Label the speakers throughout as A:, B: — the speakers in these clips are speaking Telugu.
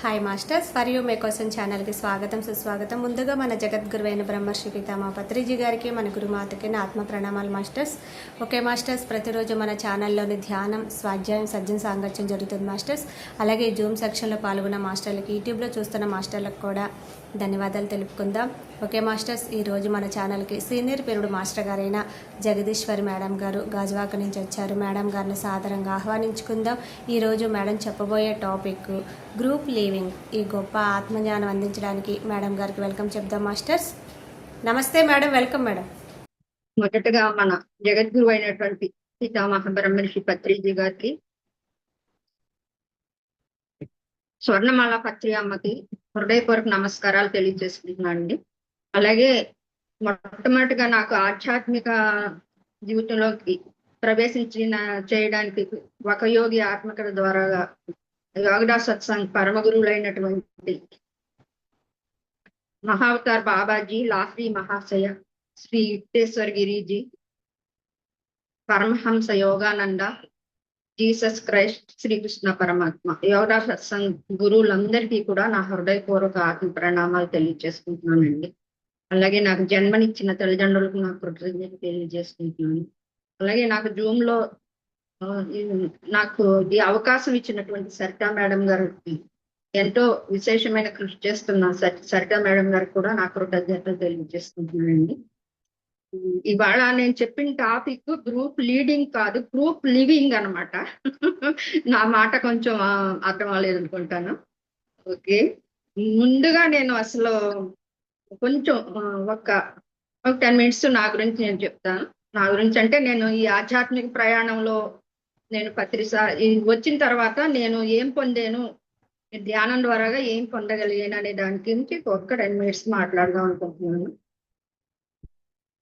A: Hi masters, for you may question ఛానల్కి స్వాగతం సుస్వాగతం. ముందుగా మన జగద్గురువైన బ్రహ్మర్షి పితామహ పత్రిజీ గారికి, మన గురుమాతకి నా ఆత్మ ప్రణామాలు మాస్టర్స్. ఓకే మాస్టర్స్, ప్రతిరోజు మన ఛానల్లోని ధ్యానం, స్వాధ్యాయం, సజ్జన సాంగత్యం జరుగుతుంది మాస్టర్స్. అలాగే జూమ్ సెక్షన్లో పాల్గొన్న మాస్టర్లకి, యూట్యూబ్లో చూస్తున్న మాస్టర్లకు కూడా ధన్యవాదాలు తెలుపుకుందాం. ఓకే మాస్టర్స్, ఈరోజు మన ఛానల్కి సీనియర్ పీరుడు మాస్టర్ గారైన జగదీశ్వరి మేడం గారు గాజువాక నుంచి వచ్చారు. మేడం గారిని సాదరంగా ఆహ్వానించుకుందాం. ఈరోజు మేడం చెప్పబోయే టాపిక్ గ్రూప్ లీవింగ్. ఈ గొప్ప ఆత్మజ్ఞానం అందించడానికి మేడం గారికి వెల్కమ్ చెప్దాం మాస్టర్స్. నమస్తే మేడం, వెల్కమ్ మేడం.
B: మొదటగా మన జగద్గురు అయినటువంటి పితామహ బ్రహ్మర్షి పత్రిజీ గారికి, స్వర్ణమాల పత్రి అమ్మకి హృదయపూర్వక నమస్కారాలు తెలియజేసుకుంటున్నానండి. అలాగే మొట్టమొదటిగా నాకు ఆధ్యాత్మిక జీవితంలోకి చేయడానికి ఒక యోగి ఆత్మకథ ద్వారా యోగదా సత్సంగ్ పరమ గురువులైనటువంటి మహావతార్ బాబాజీ, లాహ్రీ మహాశయ, శ్రీ యుక్తేశ్వర్ గిరిజీ, పరమహంస యోగానంద, జీసస్ క్రైస్ట్, శ్రీకృష్ణ పరమాత్మ, యోగదా సత్సంగ్ గురువులందరికీ కూడా నా హృదయపూర్వక ఆత్మ ప్రణామాలు తెలియజేసుకుంటున్నానండి. అలాగే నాకు జన్మనిచ్చిన తల్లిదండ్రులకు నా కృతజ్ఞత తెలియజేసుకుంటున్నాను. అలాగే నాకు జూమ్ లో నాకు ఈ అవకాశం ఇచ్చినటువంటి సరితా మేడం గారికి, ఎంతో విశేషమైన కృషి చేస్తున్న సరితా మేడం గారికి కూడా నా కృతజ్ఞతలు తెలియజేసుకుంటున్నానండి. ఇవాళ నేను చెప్పిన టాపిక్ గ్రూప్ లీడింగ్ కాదు, గ్రూప్ లివింగ్ అనమాట. నా మాట కొంచెం అర్థం అవ్వలేదు అనుకుంటాను. ఓకే, ముందుగా నేను అసలు కొంచెం ఒక 10 minutes నా గురించి నేను చెప్తాను. నా గురించి అంటే, నేను ఈ ఆధ్యాత్మిక ప్రయాణంలో నేను వచ్చిన తర్వాత నేను ఏం పొందాను, ధ్యానం ద్వారాగా ఏం పొందగలిగాను అనే దాని గురించి ఒక్క 10 minutes మాట్లాడదాం అనుకుంటున్నాను.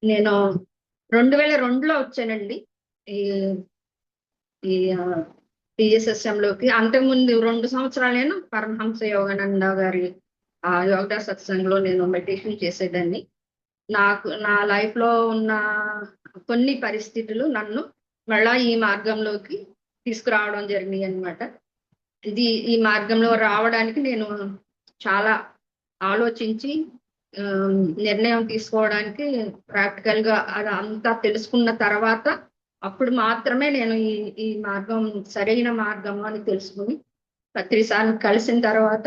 B: నేను 2002లో వచ్చానండి ఈ PSSM లోకి. అంతకుముందు 2 సంవత్సరాలు నేను పరమహంస యోగానంద గారి యోగదా సత్సంగ్లో నేను మెడిటేషన్ చేసేదాన్ని. నా లైఫ్ లో ఉన్న కొన్ని పరిస్థితులు నన్ను మళ్ళా ఈ మార్గంలోకి తీసుకురావడం జరిగింది అనమాట. ఈ మార్గంలో రావడానికి నేను చాలా ఆలోచించి నిర్ణయం తీసుకోవడానికి, ప్రాక్టికల్ గా అది అంతా తెలుసుకున్న తర్వాత అప్పుడు మాత్రమే నేను ఈ మార్గం సరైన మార్గం అని తెలుసుకుని పత్రిసార్లు కలిసిన తర్వాత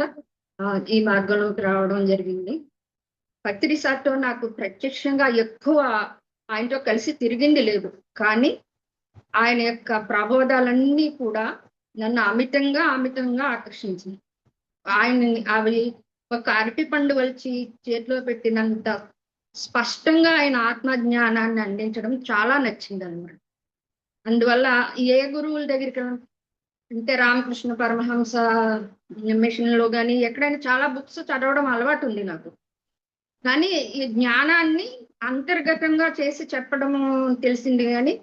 B: ఈ మార్గంలోకి రావడం జరిగింది. పత్రిసార్తో నాకు ప్రత్యక్షంగా ఎక్కువ ఆయనతో కలిసి తిరిగింది లేదు, కానీ ఆయన యొక్క ప్రబోధాలన్నీ కూడా నన్ను అమితంగా ఆకర్షించింది. అవి ఒక అరటి పండు వలిచి చేతిలో పెట్టినంత స్పష్టంగా ఆయన ఆత్మజ్ఞానాన్ని అందించడం చాలా నచ్చింది అనమాట. అందువల్ల ఏ గురువుల దగ్గరికి అంటే రామకృష్ణ పరమహంస మిషన్ లో కానీ ఎక్కడైనా చాలా బుక్స్ చదవడం అలవాటు ఉంది నాకు, కానీ ఈ జ్ఞానాన్ని అంతర్గతంగా చేసి చెప్పడము తెలిసింది. కానీ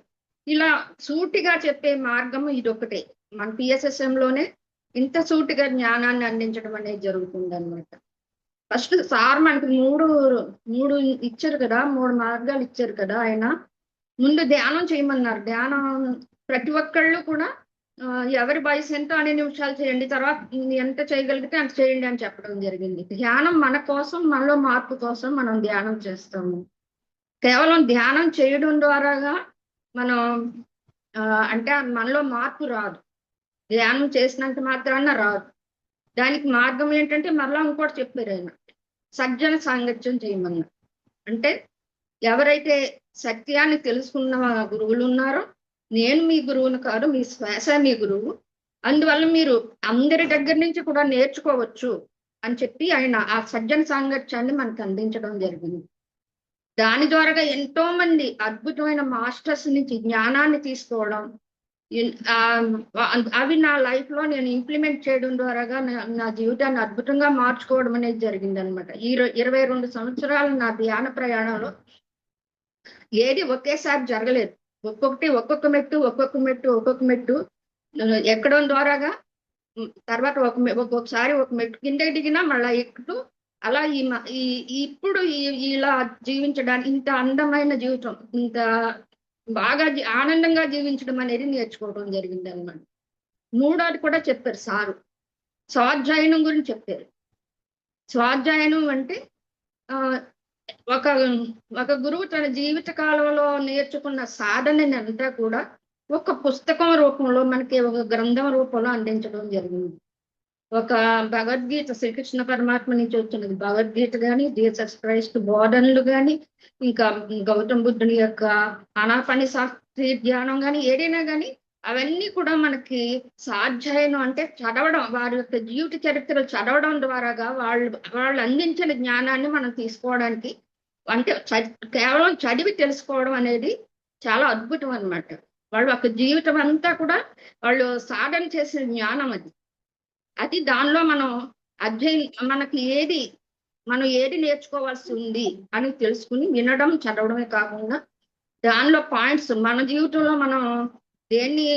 B: ఇలా సూటిగా చెప్పే మార్గము ఇదొకటే. మన PSSM లోనే ఇంత సూటిగా జ్ఞానాన్ని అందించడం అనేది జరుగుతుంది అనమాట. ఫస్ట్ సార్ మనకి మూడు ఇచ్చారు కదా, 3 మార్గాలు ఇచ్చారు కదా. ఆయన ముందు ధ్యానం చేయమన్నారు. ధ్యానం ప్రతి ఒక్కళ్ళు కూడా ఎవరి వయసు ఎంతో అన్ని నిమిషాలు చేయండి, తర్వాత ఎంత చేయగలిగితే అంత చేయండి అని చెప్పడం జరిగింది. ధ్యానం మన కోసం, మనలో మార్పు కోసం మనం ధ్యానం చేస్తాము. కేవలం ధ్యానం చేయడం ద్వారాగా మనం అంటే మనలో మార్పు రాదు, ధ్యానం చేసినంత మాత్రాన రాదు. దానికి మార్గం ఏంటంటే మరలా ఇంకోటి చెప్పారు ఆయన, సజ్జన సాంగత్యం చేయమన్నారు. అంటే ఎవరైతే సత్యాన్ని తెలుసుకున్న గురువులు ఉన్నారో, నేను మీ గురువును కాదు, మీ శ్వాస మీ గురువు, అందువల్ల మీరు అందరి దగ్గర నుంచి కూడా నేర్చుకోవచ్చు అని చెప్పి ఆయన ఆ సజ్జన సాంగత్యాన్ని మనకు అందించడం జరిగింది. దాని ద్వారా ఎంతో మంది అద్భుతమైన మాస్టర్స్ నుంచి జ్ఞానాన్ని తీసుకోవడం, అవి నా లైఫ్ లో నేను ఇంప్లిమెంట్ చేయడం ద్వారాగా నా జీవితాన్ని అద్భుతంగా మార్చుకోవడం అనేది జరిగింది అనమాట. ఈ 22 సంవత్సరాలు నా ధ్యాన ప్రయాణంలో ఏది ఒకేసారి జరగలేదు. ఒక్కొక్క మెట్టు ఎక్కడం ద్వారాగా తర్వాత ఒక్కొక్కసారి ఒక మెట్టు కింద దిగినా మళ్ళా ఎక్కుతూ, అలా ఇప్పుడు ఇలా జీవించడానికి, ఇంత అందమైన జీవితం, ఇంత బాగా ఆనందంగా జీవించడం అనేది నేర్చుకోవడం జరిగింది అనమాట. 3వది కూడా చెప్పారు సారు, స్వాధ్యాయనం గురించి చెప్పారు. స్వాధ్యాయనం అంటే ఆ, ఒక ఒక గురువు తన జీవిత కాలంలో నేర్చుకున్న సాధనని అంతా కూడా ఒక పుస్తకం రూపంలో మనకి ఒక గ్రంథం రూపంలో అందించడం జరిగింది. ఒక భగవద్గీత, శ్రీకృష్ణ పరమాత్మ నుంచి వచ్చినది భగవద్గీత కానీ, జీసస్ క్రైస్ట్ బోధనలు కానీ, ఇంకా గౌతమ బుద్ధుని యొక్క ఆనాపాని శాస్త్రీయ ధ్యానం కానీ, ఏదైనా కానీ అవన్నీ కూడా మనకి సాధ్యయనం అంటే చదవడం, వారి యొక్క జీవిత చరిత్రలు చదవడం ద్వారాగా వాళ్ళు అందించిన జ్ఞానాన్ని మనం తీసుకోవడానికి, అంటే కేవలం చదివి తెలుసుకోవడం అనేది చాలా అద్భుతం అన్నమాట. వాళ్ళ యొక్క జీవితం అంతా కూడా వాళ్ళు సాధన చేసిన జ్ఞానం అది. అది దానిలో మనం మనం ఏది నేర్చుకోవాల్సి ఉంది అని తెలుసుకుని వినడం, చదవడమే కాకుండా దానిలో పాయింట్స్ మన జీవితంలో మనం దేన్ని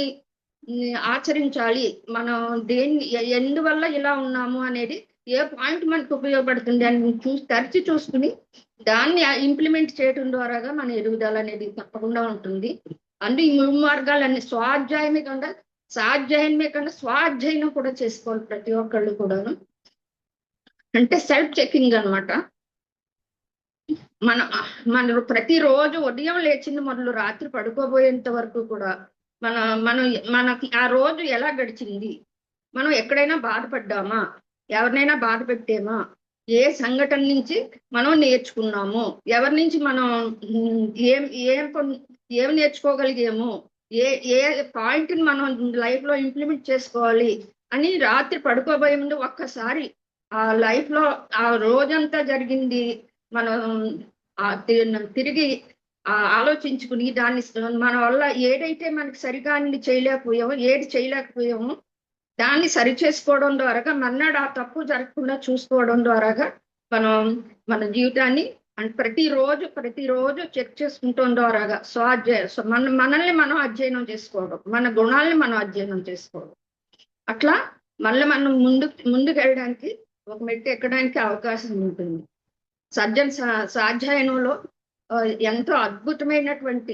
B: ఆచరించాలి, మనం దేన్ని ఎందువల్ల ఇలా ఉన్నాము అనేది ఏ పాయింట్ మనకు ఉపయోగపడుతుంది అని తరచి చూసుకుని దాన్ని ఇంప్లిమెంట్ చేయడం ద్వారాగా మన ఎదుగుదల అనేది తప్పకుండా ఉంటుంది. అందు ఈ 3 మార్గాలన్నీ స్వాధ్యాయమే కాకుండా స్వాధ్యాయనం కూడా చేసుకోవాలి ప్రతి ఒక్కళ్ళు కూడాను. అంటే సెల్ఫ్ చెకింగ్ అనమాట. మన ప్రతిరోజు ఉదయం లేచింది మొదలు రాత్రి పడుకోబోయేంత వరకు కూడా మనకి ఆ రోజు ఎలా గడిచింది, మనం ఎక్కడైనా బాధపడ్డామా, ఎవరినైనా బాధ పెట్టామా, ఏ సంఘటన నుంచి మనం నేర్చుకున్నాము, ఎవరి నుంచి మనం ఏం నేర్చుకోగలిగాము, ఏ ఏ పాయింట్ని మనం లైఫ్లో ఇంప్లిమెంట్ చేసుకోవాలి అని రాత్రి పడుకోబోయే ముందు ఒక్కసారి ఆ లైఫ్లో ఆ రోజంతా జరిగింది మనం తిరిగి ఆలోచించుకుని దాన్ని మన వల్ల ఏదైతే మనకి సరిగా చేయలేకపోయామో దాన్ని సరి చేసుకోవడం ద్వారాగా మర్నాడు ఆ తప్పు జరగకుండా చూసుకోవడం ద్వారాగా మనం మన జీవితాన్ని ప్రతిరోజు చెక్ చేసుకుంటాం ద్వారాగా మనల్ని మనం అధ్యయనం చేసుకోవడం, మన గుణాలని మనం అధ్యయనం చేసుకోవడం, అట్లా మళ్ళీ మనం ముందుకు వెళ్ళడానికి ఒక మెట్టు ఎక్కడానికి అవకాశం ఉంటుంది. స్వాధ్యాయనంలో ఎంతో అద్భుతమైనటువంటి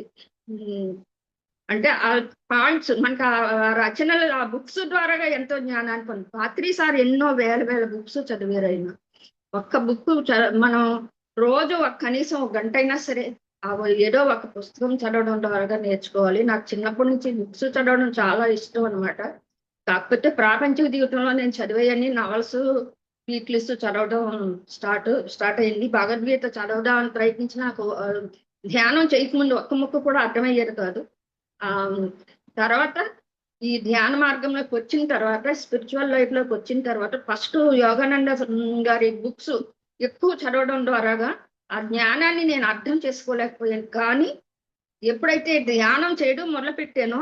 B: అంటే ఆ పాయింట్స్ మనకు ఆ రచనలు, ఆ బుక్స్ ద్వారాగా ఎంతో జ్ఞానాన్ని పొంది పాత్రి సార్ ఎన్నో వేల బుక్స్ చదివారు. ఆయన ఒక్క బుక్ మనం రోజు కనీసం 1 గంట అయినా సరే ఏదో ఒక పుస్తకం చదవడం ద్వారా నేర్చుకోవాలి. నాకు చిన్నప్పటి నుంచి బుక్స్ చదవడం చాలా ఇష్టం అనమాట. కాకపోతే ప్రాపంచిక జీవితంలో నేను చదివేయని నవల్స్, వీక్లీస్ చదవడం స్టార్ట్ అయింది. భగవద్గీత చదవడానికి ప్రయత్నించి నాకు ధ్యానం చేయకముందు ఒక్క ముక్క కూడా అర్థమయ్యేది కాదు. తర్వాత ఈ ధ్యాన మార్గంలోకి వచ్చిన తర్వాత, స్పిరిచువల్ లైఫ్ లోకి వచ్చిన తర్వాత ఫస్ట్ యోగానంద గారి బుక్స్ ఎక్కువ చదవడం ద్వారాగా ఆ జ్ఞానాన్ని నేను అర్థం చేసుకోలేకపోయాను. కానీ ఎప్పుడైతే ధ్యానం చేయడం మొదలుపెట్టానో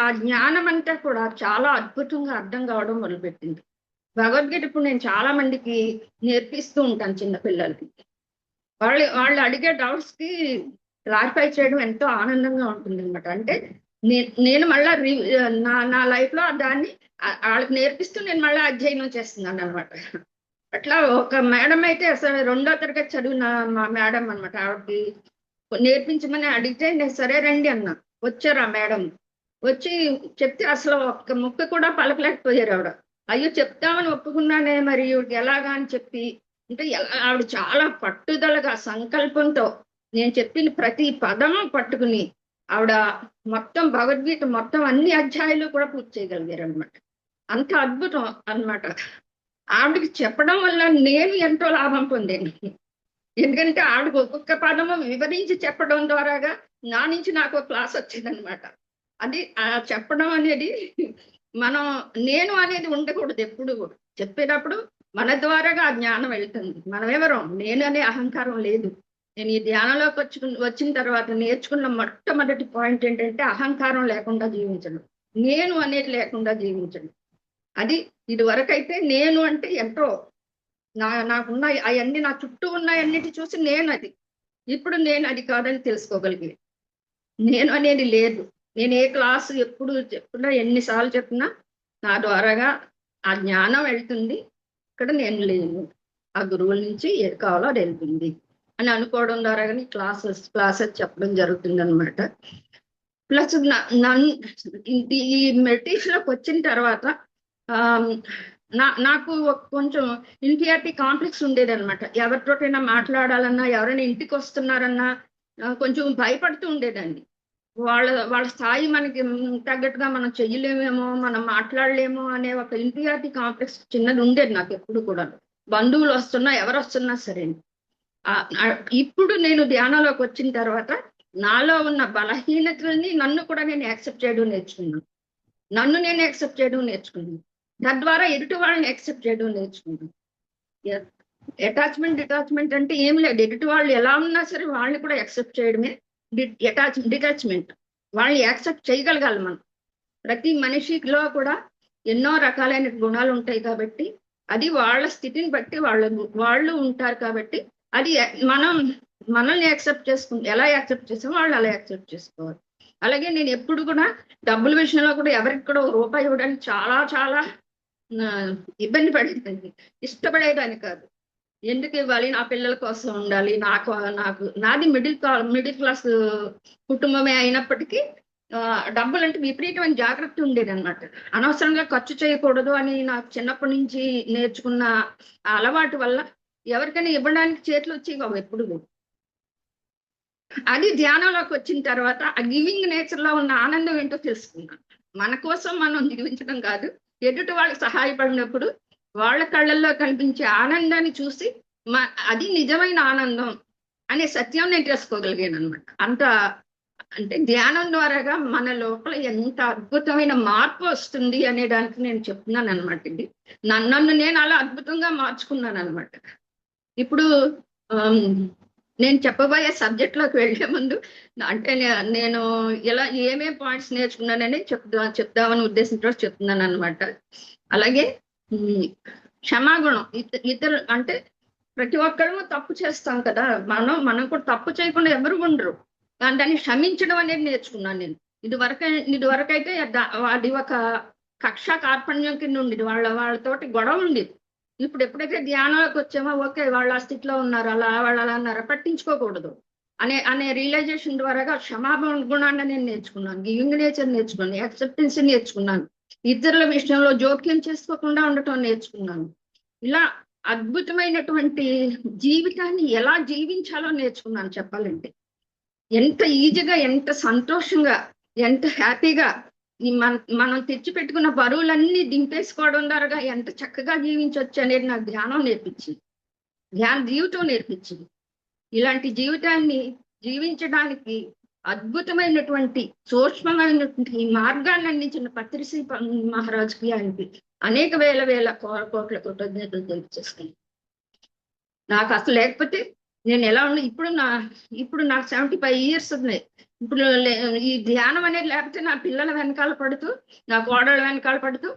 B: ఆ జ్ఞానం అంతా కూడా చాలా అద్భుతంగా అర్థం కావడం మొదలుపెట్టింది. భగవద్గీత ఇప్పుడు నేను చాలా మందికి నేర్పిస్తూ ఉంటాను చిన్నపిల్లలకి. వాళ్ళు అడిగే డౌట్స్ కి క్లారిఫై చేయడం ఎంతో ఆనందంగా ఉంటుంది అనమాట. అంటే నేను మళ్ళా నా లైఫ్ లో దాన్ని వాళ్ళకి నేర్పిస్తూ నేను మళ్ళీ అధ్యయనం చేస్తున్నాను అనమాట. అట్లా ఒక మేడం అయితే అసలు 2వ తరగతి చదివిన మా మేడం అనమాట. ఆవిడకి నేర్పించమని అడిగితే నేను సరే రండి అన్నా. వచ్చారు ఆ మేడం. వచ్చి చెప్తే అసలు ఒక్క ముక్క కూడా పలకలేకపోయారు ఆవిడ. అయ్యో చెప్తామని ఒప్పుకున్నానే మరి ఎలాగా అని చెప్పి, అంటే ఆవిడ చాలా పట్టుదలగా సంకల్పంతో నేను చెప్పిన ప్రతి పదము పట్టుకుని ఆవిడ మొత్తం భగవద్గీత మొత్తం అన్ని అధ్యాయాలు కూడా పూర్తి చేయగలిగారు అనమాట. అంత అద్భుతం అనమాట. ఆవిడకి చెప్పడం వల్ల నేను ఎంతో లాభం పొందాను. ఎందుకంటే ఆవిడకి ఒక్కొక్క పదము వివరించి చెప్పడం ద్వారాగా నా నుంచి నాకు ఒక క్లాస్ వచ్చిందనమాట. అది చెప్పడం అనేది నేను అనేది ఉండకూడదు. ఎప్పుడు చెప్పేటప్పుడు మన ద్వారాగా ఆ జ్ఞానం వెళ్తుంది. మనం ఎవరో నేను అనే అహంకారం లేదు. నేను ఈ ధ్యానంలోకి వచ్చిన తర్వాత నేర్చుకున్న మొట్టమొదటి పాయింట్ ఏంటంటే అహంకారం లేకుండా జీవించడం, నేను అనేది లేకుండా జీవించడం. అది ఇది వరకైతే నేను అంటే ఎంతో నాకున్న అవన్నీ నా చుట్టూ ఉన్నాయన్నిటి చూసి నేను అది. ఇప్పుడు నేను అది కాదని తెలుసుకోగలిగాను. నేను అనేది లేదు. నేను ఏ క్లాసు ఎప్పుడు చెప్పినా, ఎన్నిసార్లు చెప్పినా నా ద్వారాగా ఆ జ్ఞానం వెళ్తుంది. ఇక్కడ నేను లేను, ఆ గురువుల నుంచి ఏది కావాలో అది వెళ్తుంది అని అనుకోవడం ద్వారా కానీ క్లాసెస్ చెప్పడం జరుగుతుంది అనమాట. ప్లస్ ఈ మెడిటేషన్లోకి వచ్చిన తర్వాత ఆమ్, నాకు కొంచెం ఇన్ఫీరియారిటీ కాంప్లెక్స్ ఉండేది అనమాట. ఎవరితోటైనా మాట్లాడాలన్నా, ఎవరైనా ఇంటికి వస్తున్నారన్నా కొంచెం భయపడుతూ ఉండేదాన్ని. వాళ్ళ వాళ్ళ స్థాయి మనకి తగ్గట్టుగా మనం చెయ్యలేమేమో, మనం మాట్లాడలేమో అనే ఒక ఇన్ఫీరియారిటీ కాంప్లెక్స్ చిన్నది ఉండేది నాకు ఎప్పుడు కూడా. బంధువులు వస్తున్నా ఎవరు వస్తున్నా సరే. ఆ, ఆ, ఇప్పుడు నేను ధ్యానంలోకి వచ్చిన తర్వాత నాలో ఉన్న బలహీనతల్ని నన్ను కూడా నేను యాక్సెప్ట్ చేయడం నేర్చుకున్నాను. నన్ను నేను యాక్సెప్ట్ చేయడం నేర్చుకున్నాను. తద్వారా ఎదుటి వాళ్ళని యాక్సెప్ట్ చేయడం నేర్చుకున్నాను. డిటాచ్మెంట్ అంటే ఏం లేదు. ఎదుటి వాళ్ళు ఎలా ఉన్నా సరే వాళ్ళని కూడా యాక్సెప్ట్ చేయడమే డిటాచ్మెంట్. వాళ్ళని యాక్సెప్ట్ చేయగలగాలి మనం. ప్రతి మనిషిలో కూడా ఎన్నో రకాలైన గుణాలు ఉంటాయి కాబట్టి, అది వాళ్ళ స్థితిని బట్టి వాళ్ళు ఉంటారు కాబట్టి, అది మనం మనల్ని యాక్సెప్ట్ ఎలా యాక్సెప్ట్ చేస్తామో వాళ్ళు అలా యాక్సెప్ట్ చేసుకోవాలి. అలాగే నేను ఎప్పుడు కూడా డబ్బుల విషయంలో కూడా ఎవరికి కూడా రూపాయి ఇవ్వడానికి చాలా చాలా ఇబ్బంది పడేదాన్ని, ఇష్టపడేదాన్ని కాదు. ఎందుకు ఇవ్వాలి, నా పిల్లల కోసం ఉండాలి, నాది మిడిల్ క్లాస్ కుటుంబమే అయినప్పటికీ డబ్బులు అంటే విపరీతమైన జాగ్రత్త ఉండేది అనమాట. అనవసరంగా ఖర్చు చేయకూడదు అని నాకు చిన్నప్పటి నుంచి నేర్చుకున్న ఆ అలవాటు వల్ల ఎవరికైనా ఇవ్వడానికి చేతులు వచ్చేవి ఎప్పుడు. అది ధ్యానంలోకి వచ్చిన తర్వాత ఆ గివింగ్ నేచర్ లో ఉన్న ఆనందం ఏంటో తెలుసుకున్నాను. మన కోసం మనం జీవించడం కాదు, ఎదుటి వాళ్ళకి సహాయపడినప్పుడు వాళ్ళ కళ్ళల్లో కనిపించే ఆనందాన్ని చూసి అది నిజమైన ఆనందం అనే సత్యం నేను తెలుసుకోగలిగాను అనమాట. అంటే ధ్యానం ద్వారాగా మన లోపల ఎంత అద్భుతమైన మార్పు వస్తుంది అనే దానికి నేను చెప్తున్నాను అనమాట. ఇది నన్ను నేను అలా అద్భుతంగా మార్చుకున్నాను అనమాట. ఇప్పుడు నేను చెప్పబోయే సబ్జెక్ట్ లోకి వెళ్లే ముందు అంటే నేను ఇలా ఏమేం పాయింట్స్ నేర్చుకున్నానని చెప్దామని ఉద్దేశంతో చెప్తున్నాను అనమాట. అలాగే క్షమాగుణం. ఇతరు అంటే ప్రతి ఒక్కరు తప్పు చేస్తాం కదా, మనం కూడా తప్పు చేయకుండా ఎవరు ఉండరు. దాన్ని క్షమించడం అనేది నేర్చుకున్నాను నేను. ఇది వరకైతే అది ఒక కక్ష కార్పణ్యం కింద ఉండేది. వాళ్ళతోటి గొడవ ఉండేది. ఇప్పుడు ఎప్పుడైతే ధ్యానంలోకి వచ్చామో, ఓకే వాళ్ళు ఆ స్థితిలో ఉన్నారు, వాళ్ళు అలా అన్నారు, పట్టించుకోకూడదు అనే రియలైజేషన్ ద్వారాగా క్షమాపణ గుణాన్ని నేను నేర్చుకున్నాను, గివింగ్ నేచర్ నేర్చుకున్నాను, యాక్సెప్టెన్స్ నేర్చుకున్నాను, ఇతరుల విషయంలో జోక్యం చేసుకోకుండా ఉండటం నేర్చుకున్నాను. ఇలా అద్భుతమైనటువంటి జీవితాన్ని ఎలా జీవించాలో నేర్చుకున్నాను చెప్పాలంటే. ఎంత ఈజీగా, ఎంత సంతోషంగా, ఎంత హ్యాపీగా మనం తెచ్చిపెట్టుకున్న బరువులన్నీ దింపేసుకోవడం ద్వారా ఎంత చక్కగా జీవించవచ్చు అనేది నాకు జీవితం నేర్పించింది. ఇలాంటి జీవితాన్ని జీవించడానికి అద్భుతమైనటువంటి సూక్ష్మమైనటువంటి మార్గాన్ని అందించిన పత్రిశ్రీ మహారాజుకి ఆయనకి అనేక వేల కోట్ల కృతజ్ఞతలు తెలియజేస్తాను. నాకు అసలు లేకపోతే నేను ఎలా ఉన్నా ఇప్పుడు నాకు 75 years ఉన్నాయి. ఇప్పుడు ఈ ధ్యానం అనేది లేకపోతే నా పిల్లల వెనకాల పడుతూ, నా కోడళ్ళ వెనకాల పడుతూ,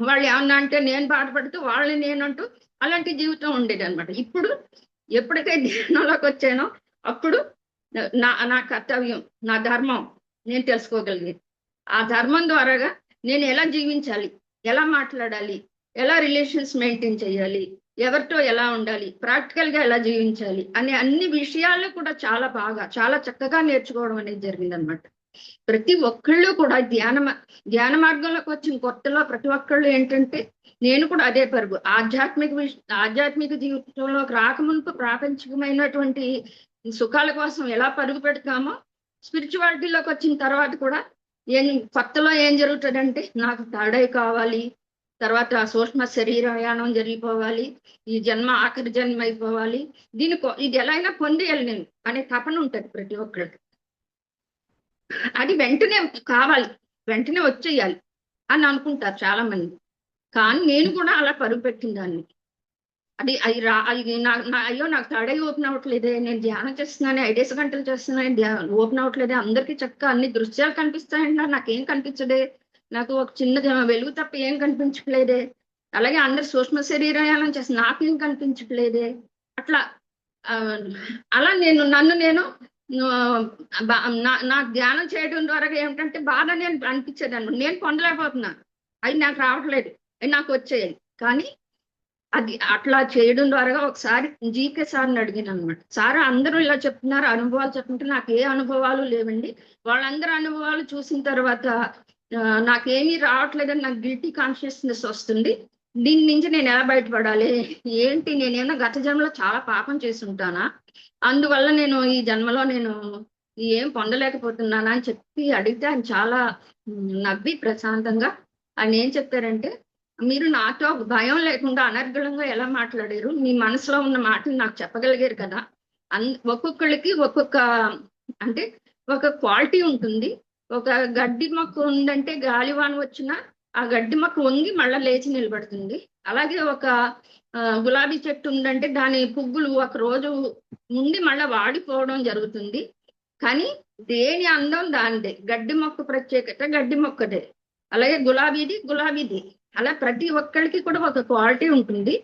B: వాళ్ళు ఏమన్నా అంటే నేను బాధపడుతూ, వాళ్ళని నేనంటూ అలాంటి జీవితం ఉండేది అనమాట. ఇప్పుడు ఎప్పుడైతే ధ్యానంలోకి వచ్చానో అప్పుడు నా కర్తవ్యం, నా ధర్మం నేను తెలుసుకోగలిగాను. ఆ ధర్మం ద్వారాగా నేను ఎలా జీవించాలి, ఎలా మాట్లాడాలి, ఎలా రిలేషన్స్ మెయింటైన్ చేయాలి, ఎవరితో ఎలా ఉండాలి, ప్రాక్టికల్ గా ఎలా జీవించాలి అనే అన్ని విషయాలు కూడా చాలా చక్కగా నేర్చుకోవడం అనేది జరిగిందనమాట. ప్రతి ఒక్కళ్ళు కూడా ధ్యాన మార్గంలోకి వచ్చిన కొత్తలో ప్రతి ఒక్కళ్ళు ఏంటంటే, నేను కూడా అదే పరుగు. ఆధ్యాత్మిక జీవితంలోకి రాకముందు ప్రాపంచికమైనటువంటి సుఖాల కోసం ఎలా పరుగు పెడతామో, స్పిరిచువాలిటీలోకి వచ్చిన తర్వాత కూడా కొత్తలో ఏం జరుగుతుందంటే, నాకు తాడై కావాలి, తర్వాత సూక్ష్మ శరీరయానం జరిగిపోవాలి, ఈ జన్మ ఆఖరి జన్మ అయిపోవాలి, ఇది ఎలా అయినా పొందేయాలి నేను అనే తపన ఉంటుంది ప్రతి ఒక్కరికి. అది వెంటనే కావాలి, వెంటనే వచ్చేయాలి అని అనుకుంటారు చాలా మంది. కానీ నేను కూడా అలా పరుగు పెట్టిన దాన్ని. అయ్యో నాకు తాడై ఓపెన్ అవ్వట్లేదే, నేను ధ్యానం చేస్తున్నాను, 5 గంటలు చేస్తున్నాను, ఓపెన్ అవ్వట్లేదే, అందరికీ చక్కగా అన్ని దృశ్యాలు కనిపిస్తాయంటే నాకేం కనిపించదే, నాకు ఒక చిన్న వెలుగు తప్ప ఏం కనిపించట్లేదే, అలాగే అందరు సూక్ష్మ శరీరయానం చేస్తే నాకేం కనిపించట్లేదే. అలా నన్ను నేను నా ధ్యానం చేయడం ద్వారా ఏమిటంటే బాధ నేను అనిపించేదాన్ని, నేను పొందలేకపోతున్నాను, అది నాకు రావట్లేదు, అది నాకు వచ్చేది. కానీ అది అట్లా చేయడం ద్వారా ఒకసారి జీకే సార్ని అడిగాను అనమాట. సార్ అందరూ ఇలా చెప్తున్నారు, అనుభవాలు చెప్తుంటే నాకు ఏ అనుభవాలు లేవండి, వాళ్ళందరూ అనుభవాలు చూసిన తర్వాత నాకేమీ రావట్లేదని నాకు గిల్టీ కాన్షియస్నెస్ వస్తుంది. దీని నుంచి నేను ఎలా బయటపడాలి? ఏంటి, నేనేమన్నా గత జన్మలో చాలా పాపం చేసి ఉంటానా? అందువల్ల నేను ఈ జన్మలో నేను ఏం పొందలేకపోతున్నానా అని చెప్పి అడిగితే ఆయన చాలా నవ్వి ప్రశాంతంగా ఆయన ఏం చెప్పారంటే, మీరు నాతో భయం లేకుండా అనర్గళంగా ఎలా మాట్లాడారు? మీ మనసులో ఉన్న మాటని నాకు చెప్పగలిగారు కదా. ఒక్కొక్కళ్ళకి ఒక్కొక్క అంటే ఒక క్వాలిటీ ఉంటుంది. ఒక గడ్డి మొక్క ఉందంటే గాలివాన వచ్చినా ఆ గడ్డి మొక్క వంగి మళ్ళా లేచి నిలబడుతుంది. అలాగే ఒక గులాబీ చెట్టు ఉందంటే దాని పువ్వులు ఒక రోజు ఉండి మళ్ళా వాడిపోవడం జరుగుతుంది. కానీ దేని అందం దానిదే. గడ్డి మొక్క ప్రత్యేకత గడ్డి మొక్కదే, అలాగే గులాబీది. అలా ప్రతి ఒక్కరికి కూడా ఒక క్వాలిటీ ఉంటుంది.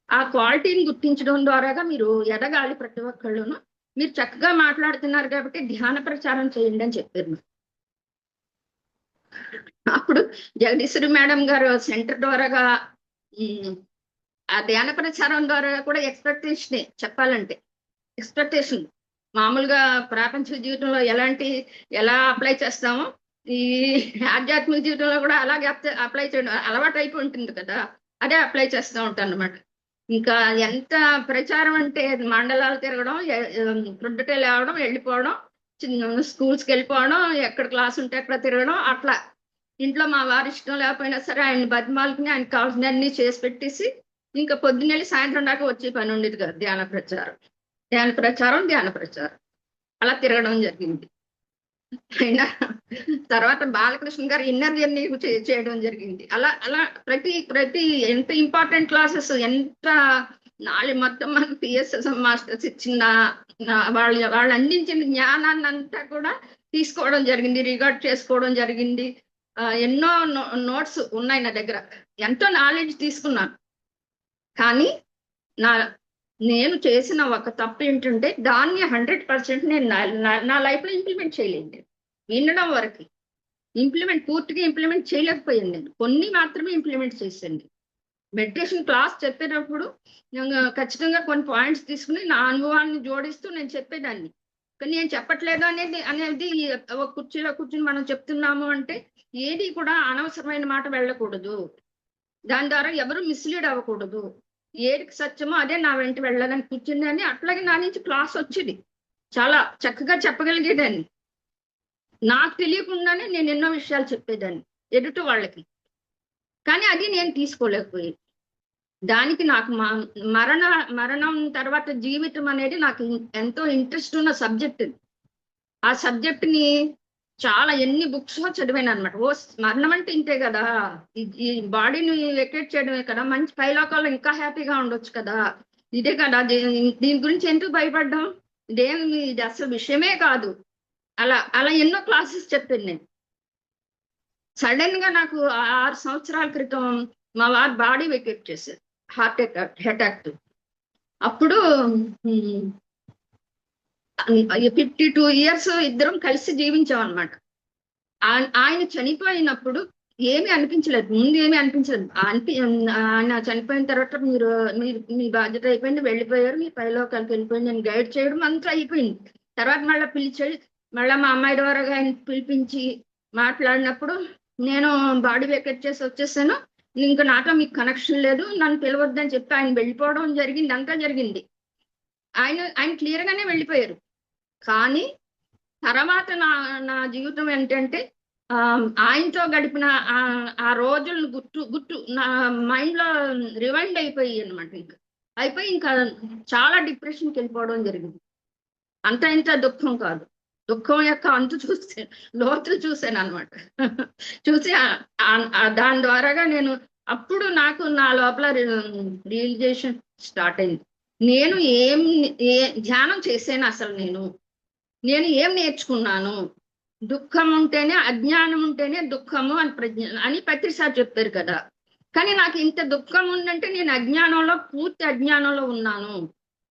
B: ఆ క్వాలిటీని గుర్తించడం ద్వారాగా మీరు ఎదగాలి. ప్రతి ఒక్కళ్ళును మీరు చక్కగా మాట్లాడుతున్నారు కాబట్టి ధ్యాన ప్రచారం చేయండి అని చెప్పారు. అప్పుడు జగదీశ్వరి మేడం గారు సెంటర్ ద్వారాగా ఆ ధ్యాన ప్రచారం ద్వారా కూడా ఎక్స్పెక్టేషన్ చెప్పాలంటే ఎక్స్పెక్టేషన్ మామూలుగా ప్రాపంచిక జీవితంలో ఎలా అప్లై చేస్తామో ఈ ఆధ్యాత్మిక జీవితంలో కూడా అలాగే అప్లై చేయడం అలవాటు అయిపోయి ఉంటుంది కదా, అదే అప్లై చేస్తూ ఉంటాను అనమాట. ఇంకా ఎంత ప్రచారం అంటే మండలాలు తిరగడం, ప్రొద్దుటే లేవడం, వెళ్ళిపోవడం, స్కూల్స్కి వెళ్ళిపోవడం, ఎక్కడ క్లాస్ ఉంటే అక్కడ తిరగడం, అట్లా ఇంట్లో మా వారి ఇష్టం లేకపోయినా సరే ఆయన బతిమాలకుని ఆయనకు కావాల్సిన అన్ని చేసి పెట్టేసి ఇంకా పొద్దున్నెళ్ళి సాయంత్రం దాకా వచ్చే పని ఉండేది కదా. ధ్యాన ప్రచారం అలా తిరగడం జరిగింది. అయినా తర్వాత బాలకృష్ణ గారు ఇన్నర్ జర్నీ చేయడం జరిగింది. అలా అలా ప్రతి ఎంత ఇంపార్టెంట్ క్లాసెస్, ఎంత మొత్తం మనకు పిఎస్ఎస్ఎం మాస్టర్స్ ఇచ్చిన వాళ్ళు అందించిన జ్ఞానాన్ని అంతా కూడా తీసుకోవడం జరిగింది, రికార్డ్ చేసుకోవడం జరిగింది. ఎన్నో నోట్స్ ఉన్నాయి నా దగ్గర, ఎంతో నాలెడ్జ్ తీసుకున్నాను. కానీ నేను చేసిన ఒక తప్పు ఏంటంటే దాన్ని 100% నేను నా లైఫ్లో ఇంప్లిమెంట్ చేయలేదు. వినడం వరకు పూర్తిగా ఇంప్లిమెంట్ చేయలేకపోయాను. నేను కొన్ని మాత్రమే ఇంప్లిమెంట్ చేశాను. మెడిటేషన్ క్లాస్ చెప్పేటప్పుడు ఖచ్చితంగా కొన్ని పాయింట్స్ తీసుకుని నా అనుభవాన్ని జోడిస్తూ నేను చెప్పేదాన్ని. కానీ నేను చెప్పట్లేదు అనేది ఒక కుర్చీలో కూర్చుని మనం చెప్తున్నాము అంటే ఏది కూడా అనవసరమైన మాట వెళ్ళకూడదు. దాని ద్వారా ఎవరు మిస్లీడ్ అవ్వకూడదు. ఏది సత్యమో అదే నా వెంట వెళ్ళాలని కూర్చుంది అని అట్లాగే నా నుంచి క్లాస్ వచ్చేది. చాలా చక్కగా చెప్పగలిగేదాన్ని. నాకు తెలియకుండానే నేను ఎన్నో విషయాలు చెప్పేదాన్ని ఎదుటి వాళ్ళకి. కానీ అది నేను తీసుకోలేకపోయాను. దానికి నాకు మరణం తర్వాత జీవితం అనేది నాకు ఎంతో ఇంట్రెస్ట్ ఉన్న సబ్జెక్ట్. ఆ సబ్జెక్ట్ని చాలా ఎన్ని బుక్స్ చదివాను అనమాట. మరణం అంటే ఇంతే కదా, ఈ బాడీని వెకేట్ చేయడమే కదా, మంచి పైలోకాల్లో ఇంకా హ్యాపీగా ఉండొచ్చు కదా, ఇదే కదా, దీని గురించి ఎందుకు భయపడ్డాం, ఇది అసలు విషయమే కాదు. అలా ఎన్నో క్లాసెస్ చెప్పాను నేను. సడన్ గా నాకు 6 సంవత్సరాల క్రితం మా వారు బాడీ వెకేట్ చేశారు, హార్ట్ అటాక్. అప్పుడు 52 years ఇద్దరం కలిసి జీవించాం అనమాట. ఆయన చనిపోయినప్పుడు ఏమీ అనిపించలేదు, ముందు ఏమీ అనిపించలేదు. ఆయన చనిపోయిన తర్వాత మీ బాధ్యత అయిపోయింది, వెళ్ళిపోయారు, మీ పైలోకాలకు వెళ్ళిపోయింది, నేను గైడ్ చేయడం అంతా అయిపోయింది. తర్వాత మళ్ళీ మా అమ్మాయి ద్వారా ఆయన పిలిపించి మాట్లాడినప్పుడు నేను బాడీ వెకేట్ చేసి వచ్చేసాను, ఇంకా నాతో మీకు కనెక్షన్ లేదు, నన్ను పిలవద్దని చెప్పి ఆయన వెళ్ళిపోవడం జరిగింది. అంతా జరిగింది. ఆయన క్లియర్ గానే వెళ్ళిపోయారు. కానీ తర్వాత నా జీవితం ఏంటంటే ఆయనతో గడిపిన ఆ రోజులను గుర్తు నా మైండ్ లో రివైండ్ అయిపోయి అనమాట. ఇంకా చాలా డిప్రెషన్కి వెళ్ళిపోవడం జరిగింది. ఇంత దుఃఖం కాదు, దుఃఖం యొక్క అంతు లోతులు చూశాను అనమాట. చూసి దాని ద్వారాగా నేను అప్పుడు నాకు నా లోపల రియలైజేషన్ స్టార్ట్ అయింది. నేను ధ్యానం చేశాను, అసలు నేను ఏం నేర్చుకున్నాను, దుఃఖం ఉంటేనే, అజ్ఞానం ఉంటేనే దుఃఖము అని ప్రతిసారి చెప్పారు కదా. కానీ నాకు ఇంత దుఃఖం ఉందంటే నేను పూర్తి అజ్ఞానంలో ఉన్నాను.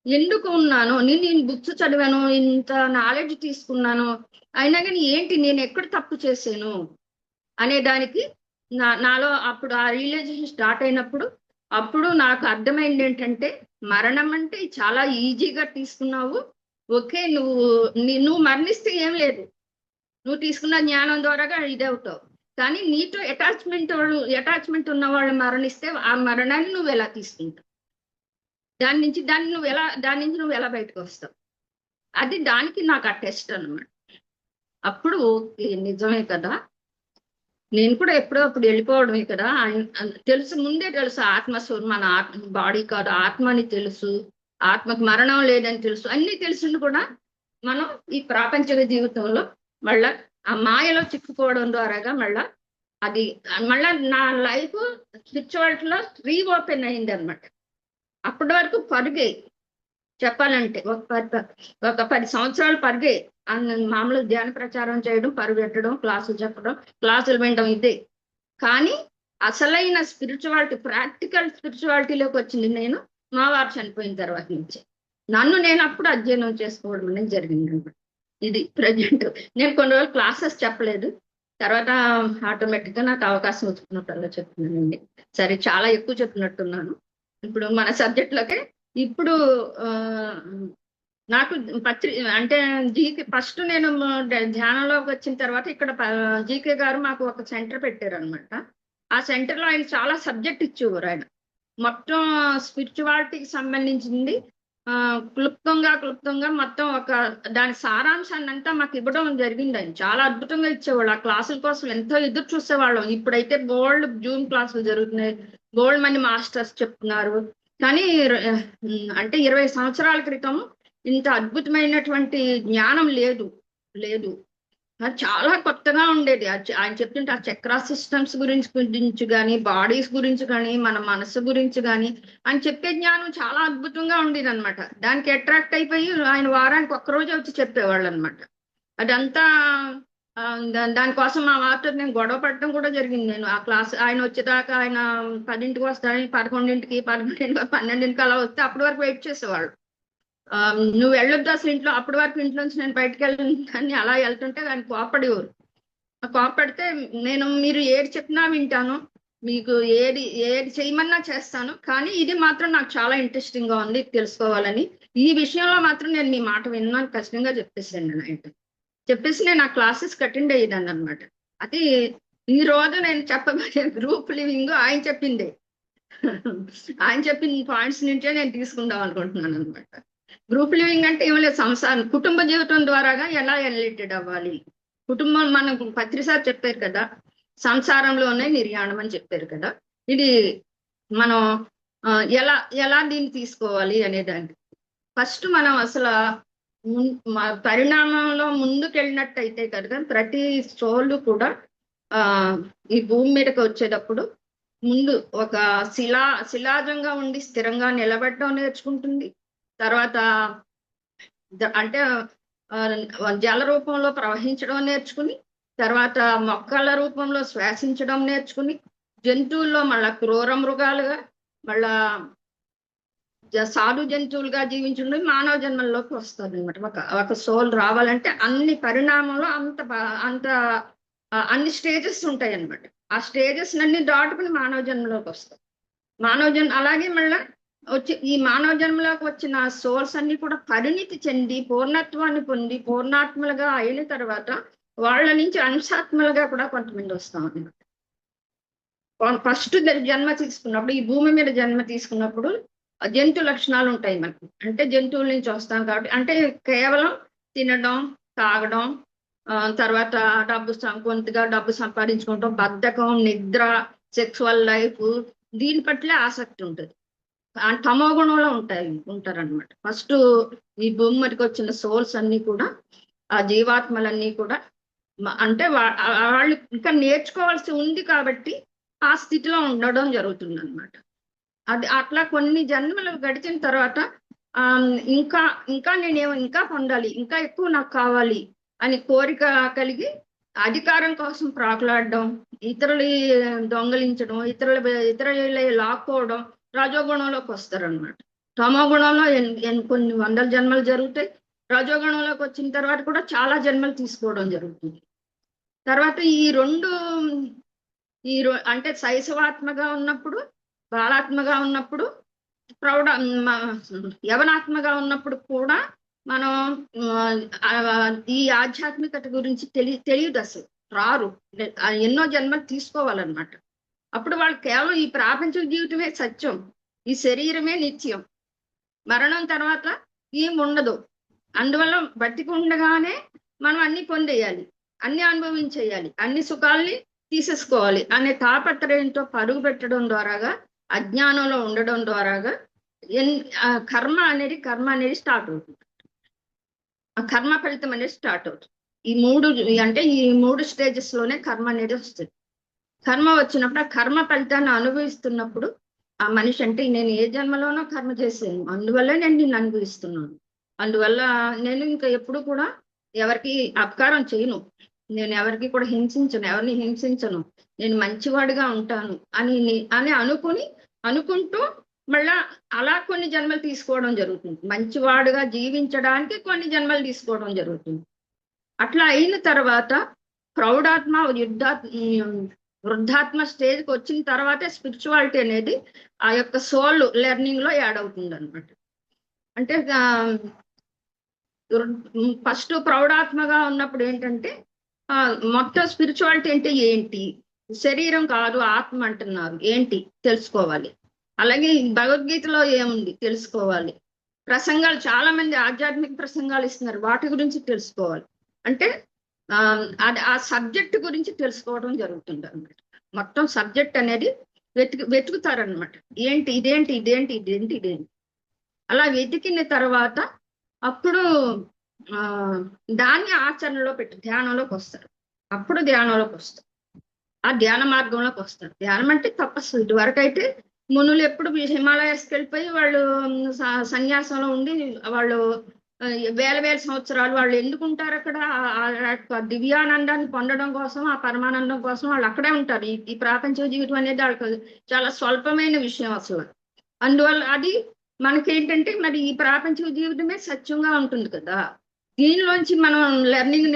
B: ఎందుకు ఉన్నాను? నేను బుక్స్ చదివాను, ఇంత నాలెడ్జ్ తీసుకున్నాను, అయినా కానీ ఏంటి, నేను ఎక్కడ తప్పు చేశాను అనే దానికి నాలో అప్పుడు ఆ రియలైజేషన్ స్టార్ట్ అయినప్పుడు అప్పుడు నాకు అర్థమైంది ఏంటంటే, మరణం అంటే చాలా ఈజీగా తీసుకున్నావు. ఓకే, నువ్వు మరణిస్తే ఏం లేదు, నువ్వు తీసుకున్న జ్ఞానం ద్వారాగా ఇదే అవుతావు. కానీ నీతో అటాచ్మెంట్ ఉన్న వాళ్ళు మరణిస్తే ఆ మరణాన్ని నువ్వు ఎలా తీసుకుంటావు, దాని నుంచి నువ్వు ఎలా బయటకు వస్తావు, అది దానికి నాకు ఆ టెస్ట్ అన్నమాట. అప్పుడు ఓకే నిజమే కదా, నేను కూడా ఎప్పుడో అప్పుడు వెళ్ళిపోవడమే కదా తెలుసు, ముందే తెలుసు ఆత్మస్వరం, మన బాడీ కాదు ఆత్మ అని తెలుసు, ఆత్మకు మరణం లేదని తెలుసు, అన్ని తెలుసుండి కూడా మనం ఈ ప్రాపంచిక జీవితంలో మళ్ళా ఆ మాయలో చిక్కుకోవడం ద్వారాగా మళ్ళా నా లైఫ్ స్పిరిచువాలిటీలో రీఓపెన్ అయింది అనమాట. అప్పటి వరకు పరుగే చెప్పాలంటే ఒక 10 సంవత్సరాలు పరుగే, మామూలు ధ్యాన ప్రచారం చేయడం, పరుగెట్టడం, క్లాసులు చెప్పడం, క్లాసులు వినడం ఇదే. కానీ అసలైన స్పిరిచువాలిటీ, ప్రాక్టికల్ స్పిరిచువాలిటీలోకి వచ్చింది నేను మా వారు చనిపోయిన తర్వాత నుంచి. నన్ను నేను అప్పుడు అధ్యయనం చేసుకోవడం అనేది జరిగింది అనమాట. ఇది ప్రజెంట్ నేను కొన్ని రోజులు క్లాసెస్ చెప్పలేదు, తర్వాత ఆటోమేటిక్గా నాకు అవకాశం వచ్చినట్టు చెప్తున్నానండి. సరే, చాలా ఎక్కువ చెప్పినట్టున్నాను. ఇప్పుడు మన సబ్జెక్ట్లోకే ఇప్పుడు నాకు అంటే ఫస్ట్ నేను ధ్యానంలోకి వచ్చిన తర్వాత ఇక్కడ జీకే గారు మాకు ఒక సెంటర్ పెట్టారు అనమాట. ఆ సెంటర్లో ఆయన చాలా సబ్జెక్ట్ ఇచ్చేవారు. ఆయన మొత్తం స్పిరిచువాలిటీకి సంబంధించింది క్లుప్తంగా మొత్తం దాని సారాంశాన్ని అంతా మాకు ఇవ్వడం జరిగింది. ఆయన చాలా అద్భుతంగా ఇచ్చేవాళ్ళు. ఆ క్లాసుల కోసం ఎంతో ఎదురు చూసేవాళ్ళం. ఇప్పుడైతే బోల్డ్ జూమ్ క్లాసులు జరుగుతున్నాయి, బోల్డ్ మంది మాస్టర్స్ చెప్తున్నారు. కానీ అంటే 20 సంవత్సరాల క్రితం ఇంత అద్భుతమైనటువంటి జ్ఞానం లేదు. చాలా కొత్తగా ఉండేది. ఆయన చెప్తుంటే ఆ చక్రా సిస్టమ్స్ గురించి కానీ, బాడీస్ గురించి కానీ, మన మనసు గురించి కానీ ఆయన చెప్పే జ్ఞానం చాలా అద్భుతంగా ఉండేది అనమాట. దానికి అట్రాక్ట్ అయిపోయి ఆయన వారానికి ఒక్కరోజే వచ్చి చెప్పేవాళ్ళు అనమాట. అదంతా దానికోసం మా వారితో నేను గొడవ పడటం కూడా జరిగింది. నేను ఆ క్లాస్ ఆయన వచ్చేదాకా, ఆయన 10ంటికి వస్తాడని 11ంటికి 12ంటికి అలా వస్తే అప్పటి వరకు వెయిట్ చేసేవాళ్ళు. నువ్వు వెళ్ళొద్దు అసలు ఇంట్లో, అప్పటి వరకు ఇంట్లో నుంచి నేను బయటకు వెళ్ళని అలా వెళ్తుంటే ఆయన కోపడేవారు. కోపడితే మీరు ఏది చెప్పినా వింటాను, మీకు ఏది చేయమన్నా చేస్తాను, కానీ ఇది మాత్రం నాకు చాలా ఇంట్రెస్టింగ్ గా ఉంది తెలుసుకోవాలని, ఈ విషయంలో మాత్రం నేను మీ మాట విన్నాను ఖచ్చితంగా చెప్పేసాను. చెప్పేసి నేను ఆ క్లాసెస్ అటెండ్ అయ్యేదాన్ని అనమాట. అది ఈ రోజు నేను చెప్పబోయే గ్రూప్ లివింగ్ ఆయన చెప్పింది. ఆయన చెప్పిన పాయింట్స్ నుంచే నేను తీసుకుందాం అనుకుంటున్నాను అనమాట. గ్రూప్ లివింగ్ అంటే ఏం లేదు, సంసారం, కుటుంబ జీవితం ద్వారాగా ఎలా రిలేటెడ్ అవ్వాలి. కుటుంబం మనకు పత్రిసారి చెప్పారు కదా, సంసారంలోనే నిర్యాణం అని చెప్పారు కదా. ఇది మనం ఎలా దీన్ని తీసుకోవాలి అనేదాన్ని ఫస్ట్ మనం అసలు పరిణామంలో ముందుకు వెళ్ళినట్టయితే కదా, ప్రతి సోలు కూడా ఈ భూమి మీదకి వచ్చేటప్పుడు ముందు ఒక శిలాజంగా ఉండి స్థిరంగా నిలబడడం నేర్చుకుంటుంది. తర్వాత అంటే జల రూపంలో ప్రవహించడం నేర్చుకుని, తర్వాత మొక్కల రూపంలో శ్వాసించడం నేర్చుకుని, జంతువుల్లో మళ్ళా క్రూర మృగాలుగా, మళ్ళా సాధు జంతువులుగా జీవించడం మానవ జన్మల్లోకి వస్తుంది అనమాట. ఒక సోల్ రావాలంటే అన్ని పరిణామంలో అంత అన్ని స్టేజెస్ ఉంటాయి అనమాట. ఆ స్టేజెస్ అన్ని దాటుకుని మానవ జన్మలోకి వస్తాయి. అలాగే మళ్ళా ఈ మానవ జన్మలోకి వచ్చిన సోల్స్ అన్ని కూడా పరిణితి చెంది పూర్ణత్వాన్ని పొంది పూర్ణాత్మలుగా అయిన తర్వాత వాళ్ళ నుంచి అంశాత్మలుగా కూడా కొంతమంది వస్తాం అనమాట. ఫస్ట్ జన్మ తీసుకున్నప్పుడు, ఈ భూమి మీద జన్మ తీసుకున్నప్పుడు జంతు లక్షణాలు ఉంటాయి మనకు. అంటే జంతువుల నుంచి వస్తాం కాబట్టి, అంటే కేవలం తినడం, తాగడం, తర్వాత కొంతగా డబ్బు సంపాదించుకుంటాం, బద్ధకం, నిద్ర, సెక్సువల్ లైఫ్, దీని పట్లే ఆసక్తి ఉంటుంది. తమో గుణంలో ఉంటారనమాట. ఫస్ట్ ఈ భూమి మీదకి వచ్చిన సోల్స్ అన్ని కూడా, ఆ జీవాత్మలన్నీ కూడా అంటే వాళ్ళు ఇంకా నేర్చుకోవాల్సి ఉంది కాబట్టి ఆ స్థితిలో ఉండడం జరుగుతుంది అనమాట. అది అట్లా కొన్ని జన్మలు గడిచిన తర్వాత ఇంకా నేనేమో ఇంకా పొందాలి, ఇంకా ఎక్కువ నాకు కావాలి అని కోరిక కలిగి అధికారం కోసం ప్రాకులాడడం, ఇతరులు దొంగలించడం, ఇతరుల లాక్కోవడం, రజోగుణంలోకి వస్తారనమాట. తమో గుణంలో కొన్ని 100 జన్మలు జరుగుతాయి. రజోగుణంలోకి వచ్చిన తర్వాత కూడా చాలా జన్మలు తీసుకోవడం జరుగుతుంది. తర్వాత అంటే శైశవాత్మగా ఉన్నప్పుడు, బాలాత్మగా ఉన్నప్పుడు, యవనాత్మగా ఉన్నప్పుడు కూడా మనం ఈ ఆధ్యాత్మికత గురించి తెలియదు అసలు. రారు. ఎన్నో జన్మలు తీసుకోవాలన్నమాట. అప్పుడు వాళ్ళు కేవలం ఈ ప్రాపంచ జీవితమే సత్యం, ఈ శరీరమే నిత్యం, మరణం తర్వాత ఏం ఉండదు. అందువల్ల బతికి ఉండగానే మనం అన్ని పొందేయాలి, అన్ని అనుభవించేయాలి, అన్ని సుఖాల్ని తీసేసుకోవాలి అనే తాపత్రయంతో పరుగు పెట్టడం ద్వారాగా, అజ్ఞానంలో ఉండడం ద్వారాగా కర్మ అనేది స్టార్ట్ అవుతుంది. ఆ కర్మ ఫలితం అనేది స్టార్ట్ అవుతుంది. ఈ మూడు స్టేజెస్ లోనే కర్మ అనేది వస్తుంది. కర్మ వచ్చినప్పుడు ఆ కర్మ ఫలితాన్ని అనుభవిస్తున్నప్పుడు ఆ మనిషి అంటే నేను ఏ జన్మలోనో కర్మ చేశాను, అందువల్ల నేను నిన్ను అనుభవిస్తున్నాను, అందువల్ల నేను ఇంకా ఎప్పుడు కూడా ఎవరికి అపకారం చేయను, నేను ఎవరికి కూడా ఎవరిని హింసించను, నేను మంచివాడిగా ఉంటాను అని అనుకుంటూ మళ్ళా అలా కొన్ని జన్మలు తీసుకోవడం జరుగుతుంది. మంచివాడుగా జీవించడానికి కొన్ని జన్మలు తీసుకోవడం జరుగుతుంది. అట్లా అయిన తర్వాత ప్రౌఢాత్మ వృద్ధాత్మ స్టేజ్కి వచ్చిన తర్వాతే స్పిరిచువాలిటీ అనేది ఆ యొక్క సోల్ లెర్నింగ్ లో యాడ్ అవుతుంది అనమాట. అంటే ఫస్ట్ ప్రౌఢాత్మగా ఉన్నప్పుడు ఏంటంటే మొత్తం స్పిరిచువాలిటీ అంటే ఏంటి, శరీరం కాదు ఆత్మ అంటున్నారు, ఏంటి తెలుసుకోవాలి. అలాగే భగవద్గీతలో ఏముంది తెలుసుకోవాలి. ప్రసంగాలు చాలా మంది ఆధ్యాత్మిక ప్రసంగాలు ఇస్తున్నారు, వాటి గురించి తెలుసుకోవాలి. అంటే ఆ సబ్జెక్ట్ గురించి తెలుసుకోవడం జరుగుతుంది అనమాట. మొత్తం సబ్జెక్ట్ అనేది వెతుకుతారనమాట. ఇదేంటి. అలా వెతికిన తర్వాత అప్పుడు దాన్ని ఆచరణలో ధ్యానంలోకి వస్తారు. అప్పుడు ధ్యానంలోకి వస్తారు, ఆ ధ్యాన మార్గంలోకి వస్తారు. ధ్యానం అంటే తపస్సు. ఇటువరకు అయితే మునులు ఎప్పుడు హిమాలయాస్కి వెళ్ళిపోయి వాళ్ళు సన్యాసంలో ఉండి వాళ్ళు వేల సంవత్సరాలు వాళ్ళు ఎందుకుంటారు అక్కడ, ఆ దివ్యానందాన్ని పొందడం కోసం, ఆ పరమానందం కోసం వాళ్ళు అక్కడే ఉంటారు. ఈ ప్రాపంచ జీవితం అనేది వాళ్ళకి చాలా స్వల్పమైన విషయం అసలు. అందువల్ల అది మనకేంటంటే మరి ఈ ప్రాపంచిక జీవితమే సత్యంగా ఉంటుంది కదా. దీనిలోంచి మనం లెర్నింగ్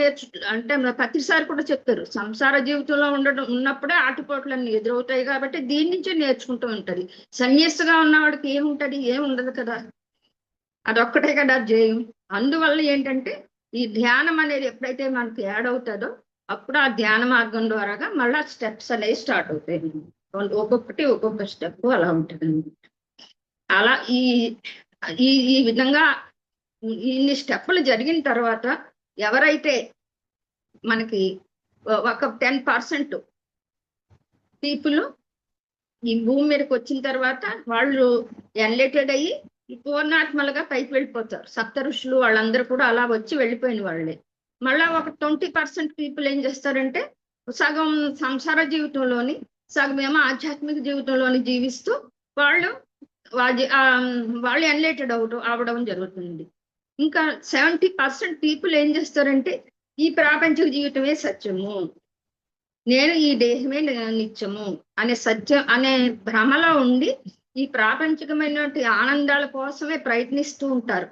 B: అంటే ప్రతిసారి కూడా చెప్తారు, సంసార జీవితంలో ఉన్నప్పుడే ఆటుపోట్లన్నీ ఎదురవుతాయి కాబట్టి దీని నుంచే నేర్చుకుంటూ ఉంటది. సన్యాసిగా ఉన్నవాడికి ఏముంటది, ఏముండదు కదా, అదొక్కటే కదా జయం. అందువల్ల ఏంటంటే ఈ ధ్యానం అనేది ఎప్పుడైతే మనకి యాడ్ అవుతుందో అప్పుడు ఆ ధ్యాన మార్గం ద్వారాగా మళ్ళా స్టెప్స్ అనేవి స్టార్ట్ అవుతాయి. ఒక్కొక్క స్టెప్ అలా ఉంటుంది. అలా ఈ విధంగా ఇన్ని స్టెప్పులు జరిగిన తర్వాత ఎవరైతే మనకి ఒక 10% పీపుల్ ఈ భూమి మీదకి వచ్చిన తర్వాత వాళ్ళు ఎన్లైటెడ్ అయ్యి పూర్ణాత్మలుగా పైకి వెళ్ళిపోతారు. సప్త ఋషులు వాళ్ళందరూ కూడా అలా వచ్చి వెళ్ళిపోయిన వాళ్ళే. మళ్ళా ఒక 20% పీపుల్ ఏం చేస్తారంటే సగం సంసార జీవితంలోని, సగం ఏమో ఆధ్యాత్మిక జీవితంలోని జీవిస్తూ వాళ్ళు ఎన్లైటెడ్ అవడం జరుగుతుంది. ఇంకా 70% పీపుల్ ఏం చేస్తారంటే ఈ ప్రాపంచిక జీవితమే సత్యము, నేను ఈ దేహమే నిత్యము అనే సత్యం అనే భ్రమలో ఉండి ఈ ప్రాపంచికమైనటువంటి ఆనందాల కోసమే ప్రయత్నిస్తూ ఉంటారు.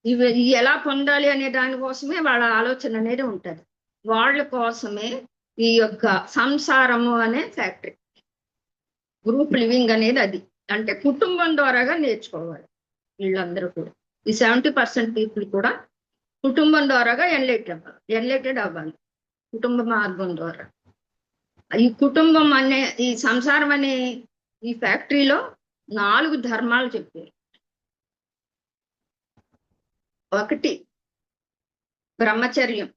B: ఇవి ఎలా పొందాలి అనే దానికోసమే వాళ్ళ ఆలోచన అనేది ఉంటుంది. వాళ్ళ కోసమే ఈ యొక్క సంసారము అనే ఫ్యాక్టరీ, గ్రూప్ లివింగ్ అనేది అది. అంటే కుటుంబం ద్వారాగా నేర్చుకోవాలి వీళ్ళందరూ కూడా. ఈ 70% పీపుల్ కూడా కుటుంబం ద్వారాగా ఎన్లైటెడ్ అవ్వాలి కుటుంబ మార్గం ద్వారా. ఈ కుటుంబం ఈ సంసారం అనే ఈ ఫ్యాక్టరీలో 4 ధర్మాలు చెప్పారు. 1 బ్రహ్మచర్యం,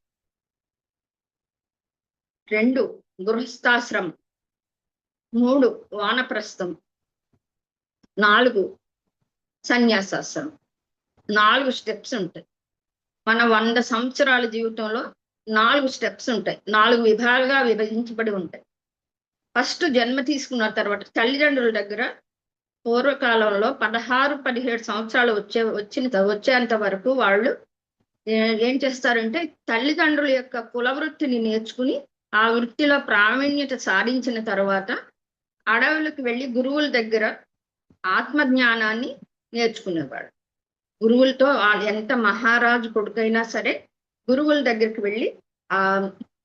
B: 2 గృహస్థాశ్రమం, 3 వానప్రస్థం, 4 సన్యాసాశ్రమం. 4 స్టెప్స్ ఉంటాయి. మన 100 సంవత్సరాల జీవితంలో 4 స్టెప్స్ ఉంటాయి, 4 విభాగాలుగా విభజించబడి ఉంటాయి. ఫస్ట్ జన్మ తీసుకున్న తర్వాత తల్లిదండ్రుల దగ్గర పూర్వకాలంలో 16-17 సంవత్సరాలు వచ్చేంత వరకు వాళ్ళు ఏం చేస్తారంటే తల్లిదండ్రుల యొక్క కుల వృత్తిని నేర్చుకుని ఆ వృత్తిలో ప్రావీణ్యత సాధించిన తర్వాత అడవులకు వెళ్ళి గురువుల దగ్గర ఆత్మజ్ఞానాన్ని నేర్చుకునేవాడు. గురువులతో ఎంత మహారాజు కొడుకైనా సరే గురువుల దగ్గరికి వెళ్ళి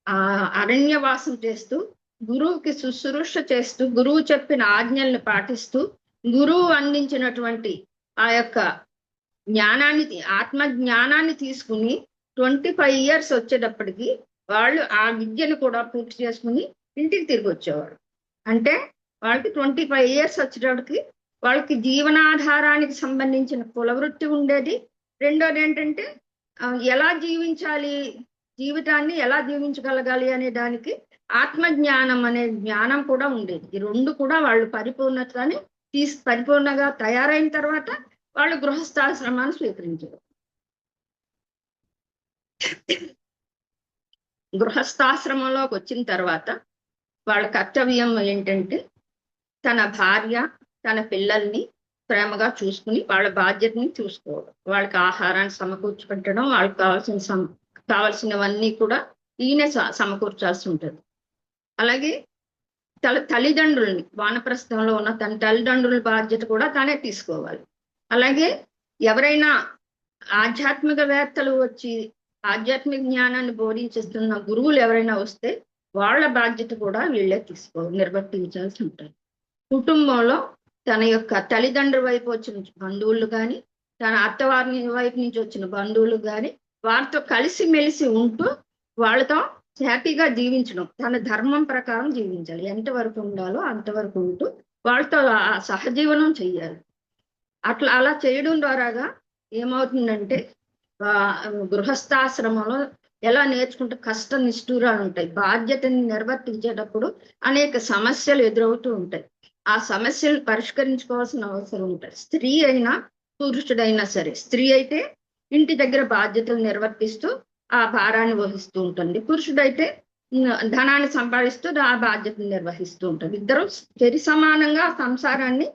B: ఆ అరణ్యవాసం చేస్తూ గురువుకి శుశ్రూష చేస్తూ గురువు చెప్పిన ఆజ్ఞల్ని పాటిస్తూ గురువు అందించినటువంటి ఆ యొక్క జ్ఞానాన్ని ఆత్మ జ్ఞానాన్ని తీసుకుని 25 years వచ్చేటప్పటికి వాళ్ళు ఆ విద్యను కూడా పూర్తి చేసుకుని ఇంటికి తిరిగి వచ్చేవారు. అంటే వాళ్ళకి 25 ఇయర్స్ వచ్చేటప్పటికి వాళ్ళకి జీవనాధారానికి సంబంధించిన కులవృత్తి ఉండేది. రెండోది ఏంటంటే ఎలా జీవించాలి, జీవితాన్ని ఎలా జీవించగలగాలి అనే దానికి ఆత్మజ్ఞానం అనే జ్ఞానం కూడా ఉండేది. ఈ రెండు కూడా వాళ్ళు పరిపూర్ణంగా తయారైన తర్వాత వాళ్ళు గృహస్థాశ్రమాన్ని స్వీకరించారు. గృహస్థాశ్రమంలోకి వచ్చిన తర్వాత వాళ్ళ కర్తవ్యం ఏంటంటే తన భార్య తన పిల్లల్ని ప్రేమగా చూసుకుని వాళ్ళ బాధ్యతని చూసుకోవడం, వాళ్ళకి ఆహారాన్ని సమకూర్చి పెట్టడం, వాళ్ళకి కావాల్సినవన్నీ కూడా ఈయన సమకూర్చాల్సి ఉంటుంది. అలాగే తల్లిదండ్రుల్ని వానప్రస్థంలో ఉన్న తన తల్లిదండ్రుల బాధ్యత కూడా తానే తీసుకోవాలి. అలాగే ఎవరైనా ఆధ్యాత్మికవేత్తలు వచ్చి ఆధ్యాత్మిక జ్ఞానాన్ని బోధించేస్తున్న గురువులు ఎవరైనా వస్తే వాళ్ళ బాధ్యత కూడా వీళ్ళే నిర్వర్తించాల్సి ఉంటుంది. కుటుంబంలో తన యొక్క తల్లిదండ్రుల వైపు వచ్చిన బంధువులు కానీ, తన అత్తవారి వైపు నుంచి వచ్చిన బంధువులు కానీ వారితో కలిసిమెలిసి ఉంటూ వాళ్ళతో హ్యాపీగా జీవించడం, తన ధర్మం ప్రకారం జీవించాలి. ఎంతవరకు ఉండాలో అంతవరకు ఉంటూ వాళ్ళతో సహజీవనం చెయ్యాలి. అలా చేయడం ద్వారాగా ఏమవుతుందంటే గృహస్థాశ్రమంలో ఎలా నేర్చుకుంటే కష్ట నిష్ఠూరాలు ఉంటాయి. బాధ్యతని నిర్వర్తించేటప్పుడు అనేక సమస్యలు ఎదురవుతూ ఉంటాయి. ఆ సమస్యలు పరిష్కరించుకోవాల్సిన అవసరం ఉంటుంది. స్త్రీ అయినా పురుషుడైనా సరే, స్త్రీ అయితే ఇంటి దగ్గర బాధ్యతలు నిర్వర్తిస్తూ ఆ భారాన్ని వహిస్తూ ఉంటుంది. పురుషుడైతే ధనాన్ని సంపాదిస్తూ ఆ బాధ్యతను నిర్వహిస్తూ ఉంటారు. ఇద్దరు సమానంగా సంసారాన్ని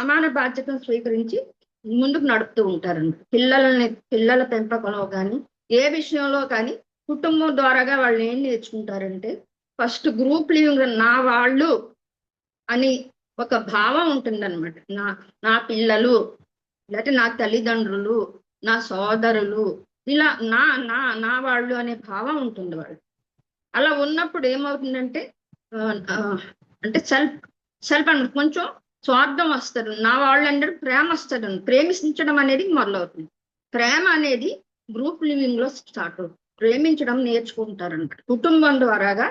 B: సమాన బాధ్యతను స్వీకరించి ముందుకు నడుపుతూ ఉంటారండి. పిల్లల పెంపకంలో కానీ ఏ విషయంలో కానీ కుటుంబం ద్వారాగా వాళ్ళు ఏం నేర్చుకుంటారంటే ఫస్ట్ గ్రూప్ లివింగ్, నా వాళ్ళు అని ఒక భావం ఉంటుందన్నమాట. నా పిల్లలు, లేకపోతే నా తల్లిదండ్రులు, నా సోదరులు, ఇలా నా నా నా వాళ్ళు అనే భావం ఉంటుంది వాళ్ళు. అలా ఉన్నప్పుడు ఏమవుతుందంటే అంటే సెల్ఫ్ అంటే కొంచెం స్వార్థం వస్తారు. నా వాళ్ళు అంటే ప్రేమ వస్తుంది. ప్రేమించడం అనేది మొదలవుతుంది. ప్రేమ అనేది గ్రూప్ లివింగ్ లో స్టార్ట్ అవుతుంది. ప్రేమించడం నేర్చుకుంటారంట. కుటుంబం ద్వారాగా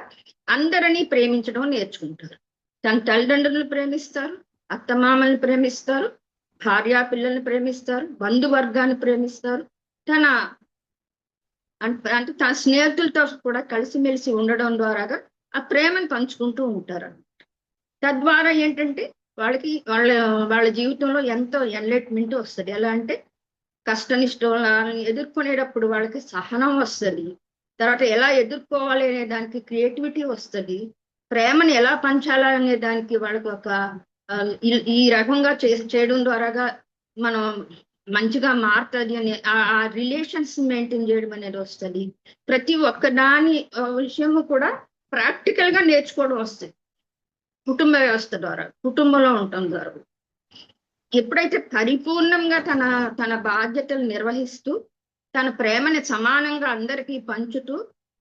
B: అందరినీ ప్రేమించడం నేర్చుకుంటారు. తన తల్లిదండ్రులను ప్రేమిస్తారు, అత్తమామల్ని ప్రేమిస్తారు, భార్యా పిల్లల్ని ప్రేమిస్తారు, బంధువర్గాన్ని ప్రేమిస్తారు, అంటే తన స్నేహితులతో కూడా కలిసిమెలిసి ఉండడం ద్వారాగా ఆ ప్రేమను పంచుకుంటూ ఉంటారు. తద్వారా ఏంటంటే వాళ్ళ జీవితంలో ఎంతో ఎన్లైట్మెంట్ వస్తుంది. ఎలా అంటే కష్టనిష్టాలను ఎదుర్కొనేటప్పుడు వాళ్ళకి సహనం వస్తుంది. తర్వాత ఎలా ఎదుర్కోవాలి అనే దానికి క్రియేటివిటీ వస్తుంది. ప్రేమని ఎలా పంచాలనే దానికి వాళ్ళకి ఒక ఈ రకంగా చేయడం ద్వారాగా మనం మంచిగా మారుతుంది అని ఆ రిలేషన్స్ మెయింటైన్ చేయడం అనేది వస్తుంది. ప్రతి ఒక్క దాని విషయము కూడా ప్రాక్టికల్ గా నేర్చుకోవడం వస్తుంది కుటుంబ వ్యవస్థ ద్వారా, కుటుంబంలో ఉండటం ద్వారా. ఎప్పుడైతే పరిపూర్ణంగా తన బాధ్యతలు నిర్వహిస్తూ తన ప్రేమని సమానంగా అందరికీ పంచుతూ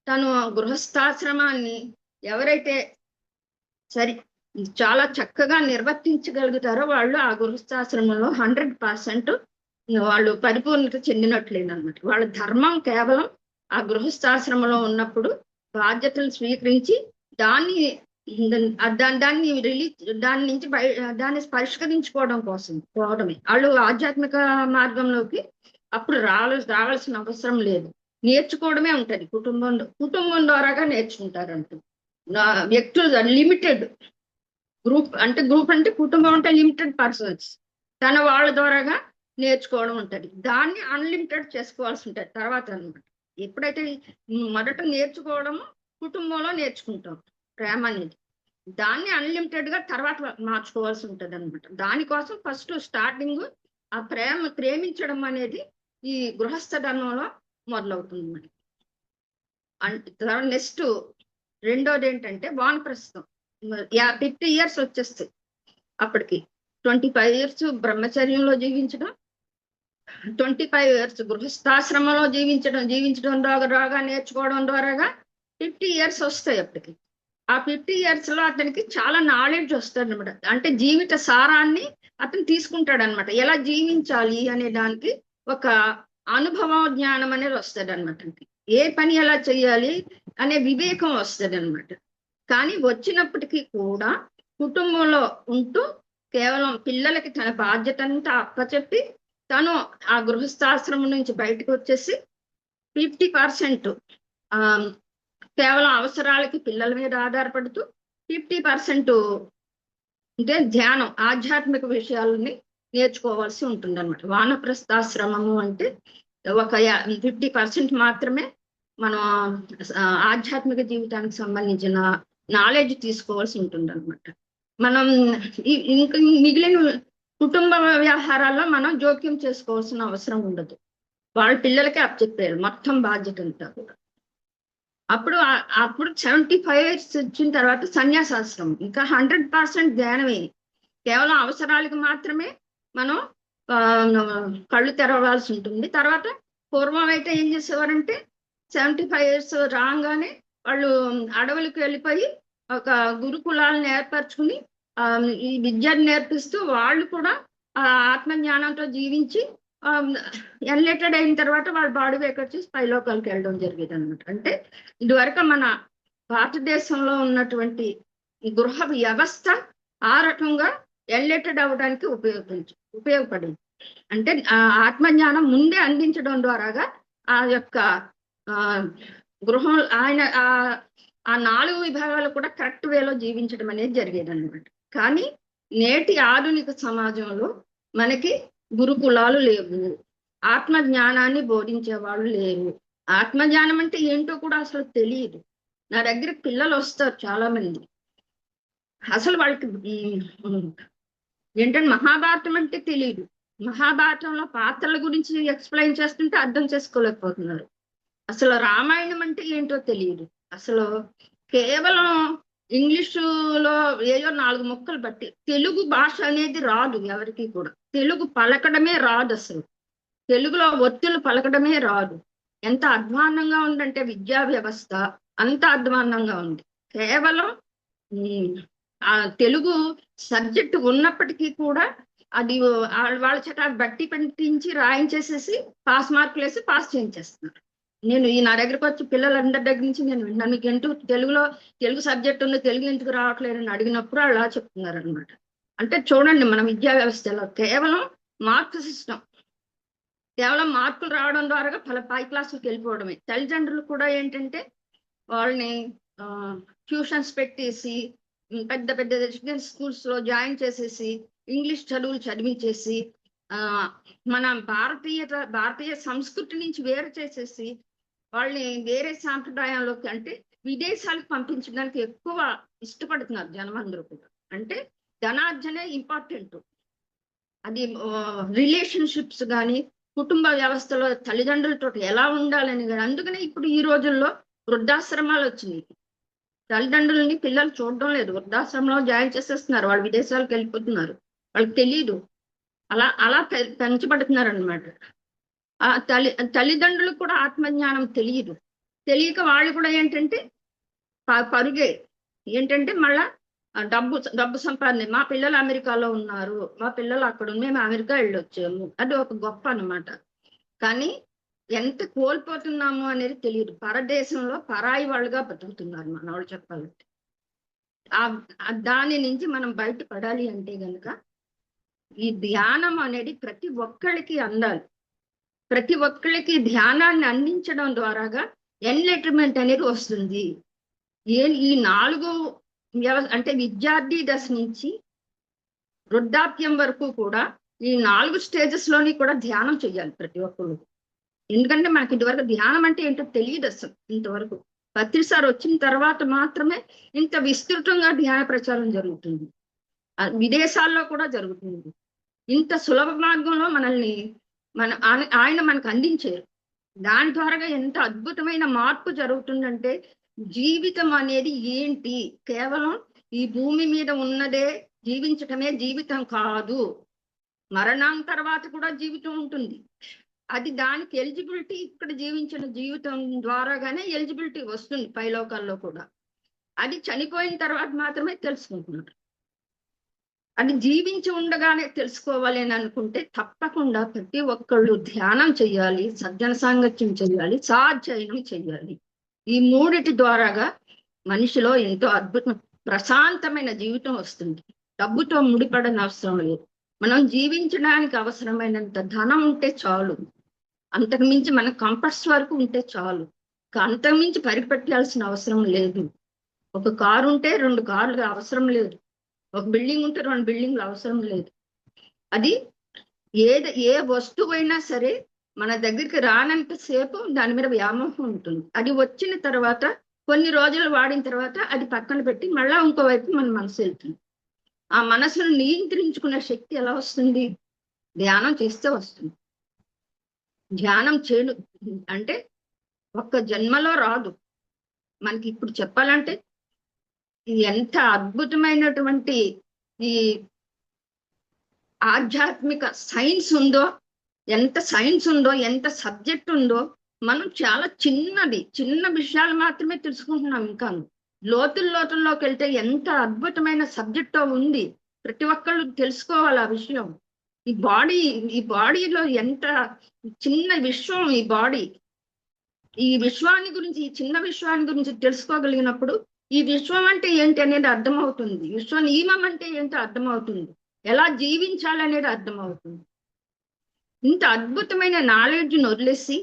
B: తను గృహస్థాశ్రమాన్ని ఎవరైతే చాలా చక్కగా నిర్వర్తించగలుగుతారో వాళ్ళు ఆ గృహస్థాశ్రమంలో 100% వాళ్ళు పరిపూర్ణత చెందినట్లేనమాట. వాళ్ళ ధర్మం కేవలం ఆ గృహస్థాశ్రమంలో ఉన్నప్పుడు బాధ్యతలు స్వీకరించి దాన్ని దాన్ని పరిష్కరించుకోవడం కోసం పోవడమే. వాళ్ళు ఆధ్యాత్మిక మార్గంలోకి అప్పుడు రావాల్సిన అవసరం లేదు. నేర్చుకోవడమే ఉంటది. కుటుంబం ద్వారాగా నేర్చుకుంటారంట. వ్యక్తులు లిమిటెడ్ గ్రూప్ అంటే కుటుంబం అంటే లిమిటెడ్ పర్సన్స్ తన వాళ్ళ ద్వారాగా నేర్చుకోవడం ఉంటది. దాన్ని అన్లిమిటెడ్ చేసుకోవాల్సి ఉంటుంది తర్వాత అనమాట. ఎప్పుడైతే మొదట నేర్చుకోవడము కుటుంబంలో నేర్చుకుంటాం ప్రేమ అనేది, దాన్ని అన్లిమిటెడ్ గా తర్వాత మార్చుకోవాల్సి ఉంటుంది అనమాట. దానికోసం ఫస్ట్ స్టార్టింగ్ ఆ ప్రేమించడం అనేది ఈ గృహస్థ ధర్మంలో మొదలవుతుంది మనకి. నెక్స్ట్ రెండోది ఏంటంటే వానప్రస్థం. 50 ఇయర్స్ వచ్చేస్తాయి అప్పటికి. 25 ఇయర్స్ బ్రహ్మచర్యంలో జీవించడం, 25 ఇయర్స్ గృహస్థాశ్రమంలో జీవించడం ద్వారా నేర్చుకోవడం ద్వారాగా 50 ఇయర్స్ వస్తాయి అప్పటికి. ఆ 50 ఇయర్స్ లో అతనికి చాలా నాలెడ్జ్ వస్తుంది అనమాట. అంటే జీవిత సారాన్ని అతను తీసుకుంటాడు అనమాట. ఎలా జీవించాలి అనే దానికి ఒక అనుభవ జ్ఞానం అనేది వస్తుంది అనమాట. ఏ పని ఎలా చేయాలి అనే వివేకం వస్తుంది అనమాట. కానీ వచ్చినప్పటికీ కూడా కుటుంబంలో ఉంటూ కేవలం పిల్లలకి తన బాధ్యత అంతా అప్పచెప్పి తను ఆ గృహస్థాశ్రమం నుంచి బయటకు వచ్చేసి 50% కేవలం అవసరాలకి పిల్లల మీద ఆధారపడుతూ 50% అంటే ధ్యానం, ఆధ్యాత్మిక విషయాలని నేర్చుకోవాల్సి ఉంటుంది అనమాట. వానప్రస్థాశ్రమము అంటే ఒక 50% మాత్రమే మనం ఆధ్యాత్మిక జీవితానికి సంబంధించిన నాలెడ్జ్ తీసుకోవాల్సి ఉంటుంది అనమాట. మనం ఇంకా మిగిలిన కుటుంబ వ్యవహారాల్లో మనం జోక్యం చేసుకోవాల్సిన అవసరం ఉండదు. వాళ్ళ పిల్లలకే అప్పచెప్పారు మొత్తం బాధ్యత అంతా కూడా. అప్పుడు 75 ఇయర్స్ వచ్చిన తర్వాత సన్యాసాశ్రమం, ఇంకా 100% ధ్యానమే. కేవలం అవసరాలకు మాత్రమే మనం కళ్ళు తెరవాల్సి ఉంటుంది. తర్వాత పూర్వం అయితే ఏం చేసేవారంటే 75 ఇయర్స్ రాగానే వాళ్ళు అడవులకు వెళ్ళిపోయి ఒక గురుకులాలను ఏర్పరచుకుని ఈ విద్యను నేర్పిస్తూ వాళ్ళు కూడా ఆత్మజ్ఞానంతో జీవించి ఎన్లేటెడ్ అయిన తర్వాత వాళ్ళ బాడీ ఎక్కడ చేసి పైలోకాలకు వెళ్ళడం జరిగేది అనమాట. అంటే ఇదివరకు మన భారతదేశంలో ఉన్నటువంటి గృహ వ్యవస్థ ఆ రకంగా ఎన్లేటెడ్ అవ్వడానికి ఉపయోగపడింది. అంటే ఆత్మజ్ఞానం ముందే అందించడం ద్వారాగా ఆ యొక్క గృహం ఆయన ఆ 4 విభాగాలు కూడా కరెక్ట్ వేలో జీవించడం అనేది జరిగేది అనమాట. కానీ నేటి ఆధునిక సమాజంలో మనకి గురుకులాలు లేవు, ఆత్మజ్ఞానాన్ని బోధించే వాళ్ళు లేరు. ఆత్మజ్ఞానం అంటే ఏంటో కూడా అసలు తెలియదు. నా దగ్గర పిల్లలు వస్తారు చాలా మంది, అసలు వాళ్ళకి ఏంటంటే మహాభారతం అంటే తెలియదు. మహాభారతంలో పాత్రల గురించి ఎక్స్ప్లెయిన్ చేస్తుంటే అర్థం చేసుకోలేకపోతున్నారు. అసలు రామాయణం అంటే ఏంటో తెలియదు. అసలు కేవలం ఇంగ్లీషులో ఏయో 4 ముక్కలు బట్టి తెలుగు భాష అనేది రాదు ఎవరికి కూడా. తెలుగు పలకడమే రాదు, అసలు తెలుగులో ఒత్తులు పలకడమే రాదు. ఎంత అధ్వాన్నంగా ఉందంటే విద్యా వ్యవస్థ అంత అధ్వాన్నంగా ఉంది. కేవలం ఆ తెలుగు సబ్జెక్ట్ ఉన్నప్పటికీ కూడా అది వాళ్ళ చేత బట్టి పెట్టించి రాయించేసేసి పాస్ మార్కులు వేసి పాస్ చేయించేస్తున్నారు. నేను నా దగ్గరకు వచ్చి పిల్లలందరి దగ్గర నుంచి నేను విన్నాను, మీకు ఎంటూ తెలుగు సబ్జెక్ట్ ఉంది, తెలుగు ఎందుకు రావట్లేదు అని అడిగినప్పుడు అలా చెప్తున్నారు అనమాట. అంటే చూడండి మన విద్యా వ్యవస్థలో కేవలం మార్క్ సిస్టమ్, కేవలం మార్కులు రావడం ద్వారా పై క్లాసులకు వెళ్ళిపోవడమే. తల్లిదండ్రులు కూడా ఏంటంటే వాళ్ళని ట్యూషన్స్ పెట్టేసి పెద్ద పెద్ద రెసిడెన్స్ స్కూల్స్ లో జాయిన్ చేసేసి ఇంగ్లీష్ చదువులు చదివించేసి మన భారతీయ సంస్కృతి నుంచి వేరు చేసేసి వాళ్ళని వేరే సాంప్రదాయంలోకి అంటే విదేశాలకు పంపించడానికి ఎక్కువ ఇష్టపడుతున్నారు జనం అందరూ కూడా. అంటే ధనార్జనే ఇంపార్టెంట్. అది రిలేషన్షిప్స్ కానీ కుటుంబ వ్యవస్థలో తల్లిదండ్రులతో ఎలా ఉండాలని కానీ. అందుకనే ఇప్పుడు ఈ రోజుల్లో వృద్ధాశ్రమాలు వచ్చినాయి. తల్లిదండ్రులని పిల్లలు చూడడం లేదు, వృద్ధాశ్రమంలో జాయిన్ చేసేస్తున్నారు, వాళ్ళు విదేశాలకు వెళ్ళిపోతున్నారు, వాళ్ళకి తెలియదు. అలా పెంచబడుతున్నారు అనమాట. తల్లిదండ్రులకు కూడా ఆత్మజ్ఞానం తెలియక వాళ్ళు కూడా ఏంటంటే పరుగే ఏంటంటే మళ్ళా డబ్బు సంపాదన. మా పిల్లలు అమెరికాలో ఉన్నారు, మా పిల్లలు అక్కడ మేము అమెరికా వెళ్ళొచ్చాము, అది ఒక గొప్ప అనమాట. కానీ ఎంత కోల్పోతున్నాము అనేది తెలియదు. పరదేశంలో పరాయి వాళ్ళుగా బతుకుతున్నారు మన వాళ్ళు చెప్పాలంటే. దాని నుంచి మనం బయటపడాలి అంటే గనక ఈ ధ్యానం అనేది ప్రతి ఒక్కళ్ళకి అందాలి. ప్రతి ఒక్కళ్ళకి ధ్యానాన్ని అందించడం ద్వారాగా ఎన్లైటన్మెంట్ అనేది వస్తుంది. ఈ 4 అంటే విద్యార్థి దశ నుంచి వృద్ధాప్యం వరకు కూడా ఈ 4 స్టేజెస్ లోని కూడా ధ్యానం చేయాలి ప్రతి ఒక్కళ్ళు. ఎందుకంటే మనకి ఇదివరకు ధ్యానం అంటే ఏంటో తెలియదు అసలు. ఇంతవరకు పత్రిసారి వచ్చిన తర్వాత మాత్రమే ఇంత విస్తృతంగా ధ్యాన ప్రచారం జరుగుతుంది, విదేశాల్లో కూడా జరుగుతుంది. ఇంత సులభ మార్గంలో ఆయన మనకు అందించారు. దాని ద్వారా ఎంత అద్భుతమైన మార్పు జరుగుతుందంటే జీవితం అనేది ఏంటి, కేవలం ఈ భూమి మీద ఉన్నదే జీవించటమే జీవితం కాదు, మరణం తర్వాత కూడా జీవితం ఉంటుంది. అది దానికి ఎలిజిబిలిటీ ఇక్కడ జీవించిన జీవితం ద్వారాగానే ఎలిజిబిలిటీ వస్తుంది పైలోకాల్లో కూడా. అది చనిపోయిన తర్వాత మాత్రమే తెలుసుకుంటున్నారు. అది జీవించి ఉండగానే తెలుసుకోవాలి అని అనుకుంటే తప్పకుండా ప్రతి ఒక్కళ్ళు ధ్యానం చెయ్యాలి, సజ్జన సాంగత్యం చెయ్యాలి, స్వాధ్యాయనం చెయ్యాలి. ఈ మూడిటి ద్వారాగా మనిషిలో ఎంతో అద్భుతం ప్రశాంతమైన జీవితం వస్తుంది. డబ్బుతో ముడిపడని అవసరం లేదు. మనం జీవించడానికి అవసరమైనంత ధనం ఉంటే చాలు. అంతకుమించి మన కంఫర్ట్స్ వరకు ఉంటే చాలు. అంతకుమించి పరిపెట్టాల్సిన అవసరం లేదు. ఒక కారు ఉంటే 2 కార్లు అవసరం లేదు. ఒక బిల్డింగ్ ఉంటే 2 బిల్డింగ్లు అవసరం లేదు. అది ఏ వస్తువైనా సరే మన దగ్గరికి రానంత సేపు దాని మీద వ్యామోహం ఉంటుంది. అది వచ్చిన తర్వాత కొన్ని రోజులు వాడిన తర్వాత అది పక్కన పెట్టి మళ్ళా ఇంకోవైపు మన మనసు వెళ్తుంది. ఆ మనసును నియంత్రించుకునే శక్తి ఎలా వస్తుంది? ధ్యానం చేస్తే వస్తుంది. ధ్యానం చేయడు అంటే ఒక్క జన్మలో రాదు. మనకి ఇప్పుడు చెప్పాలంటే ఇది ఎంత అద్భుతమైనటువంటి ఈ ఆధ్యాత్మిక సైన్స్ ఉందో, ఎంత సబ్జెక్ట్ ఉందో. మనం చాలా చిన్న విషయాలు మాత్రమే తెలుసుకుంటున్నాం. ఇంకా లోతుల్లోకి వెళ్తే ఎంత అద్భుతమైన సబ్జెక్టో ఉంది. ప్రతి ఒక్కళ్ళు తెలుసుకోవాలి ఆ విషయం. ఈ బాడీలో ఎంత చిన్న విశ్వం ఈ బాడీ. ఈ చిన్న విశ్వాన్ని గురించి తెలుసుకోగలిగినప్పుడు ఈ విశ్వం అంటే ఏంటి అనేది అర్థమవుతుంది. విశ్వ నియమం అంటే ఏంటో అర్థమవుతుంది. ఎలా జీవించాలనేది అర్థమవుతుంది. ఇంత అద్భుతమైన నాలెడ్జ్ని వదిలేసి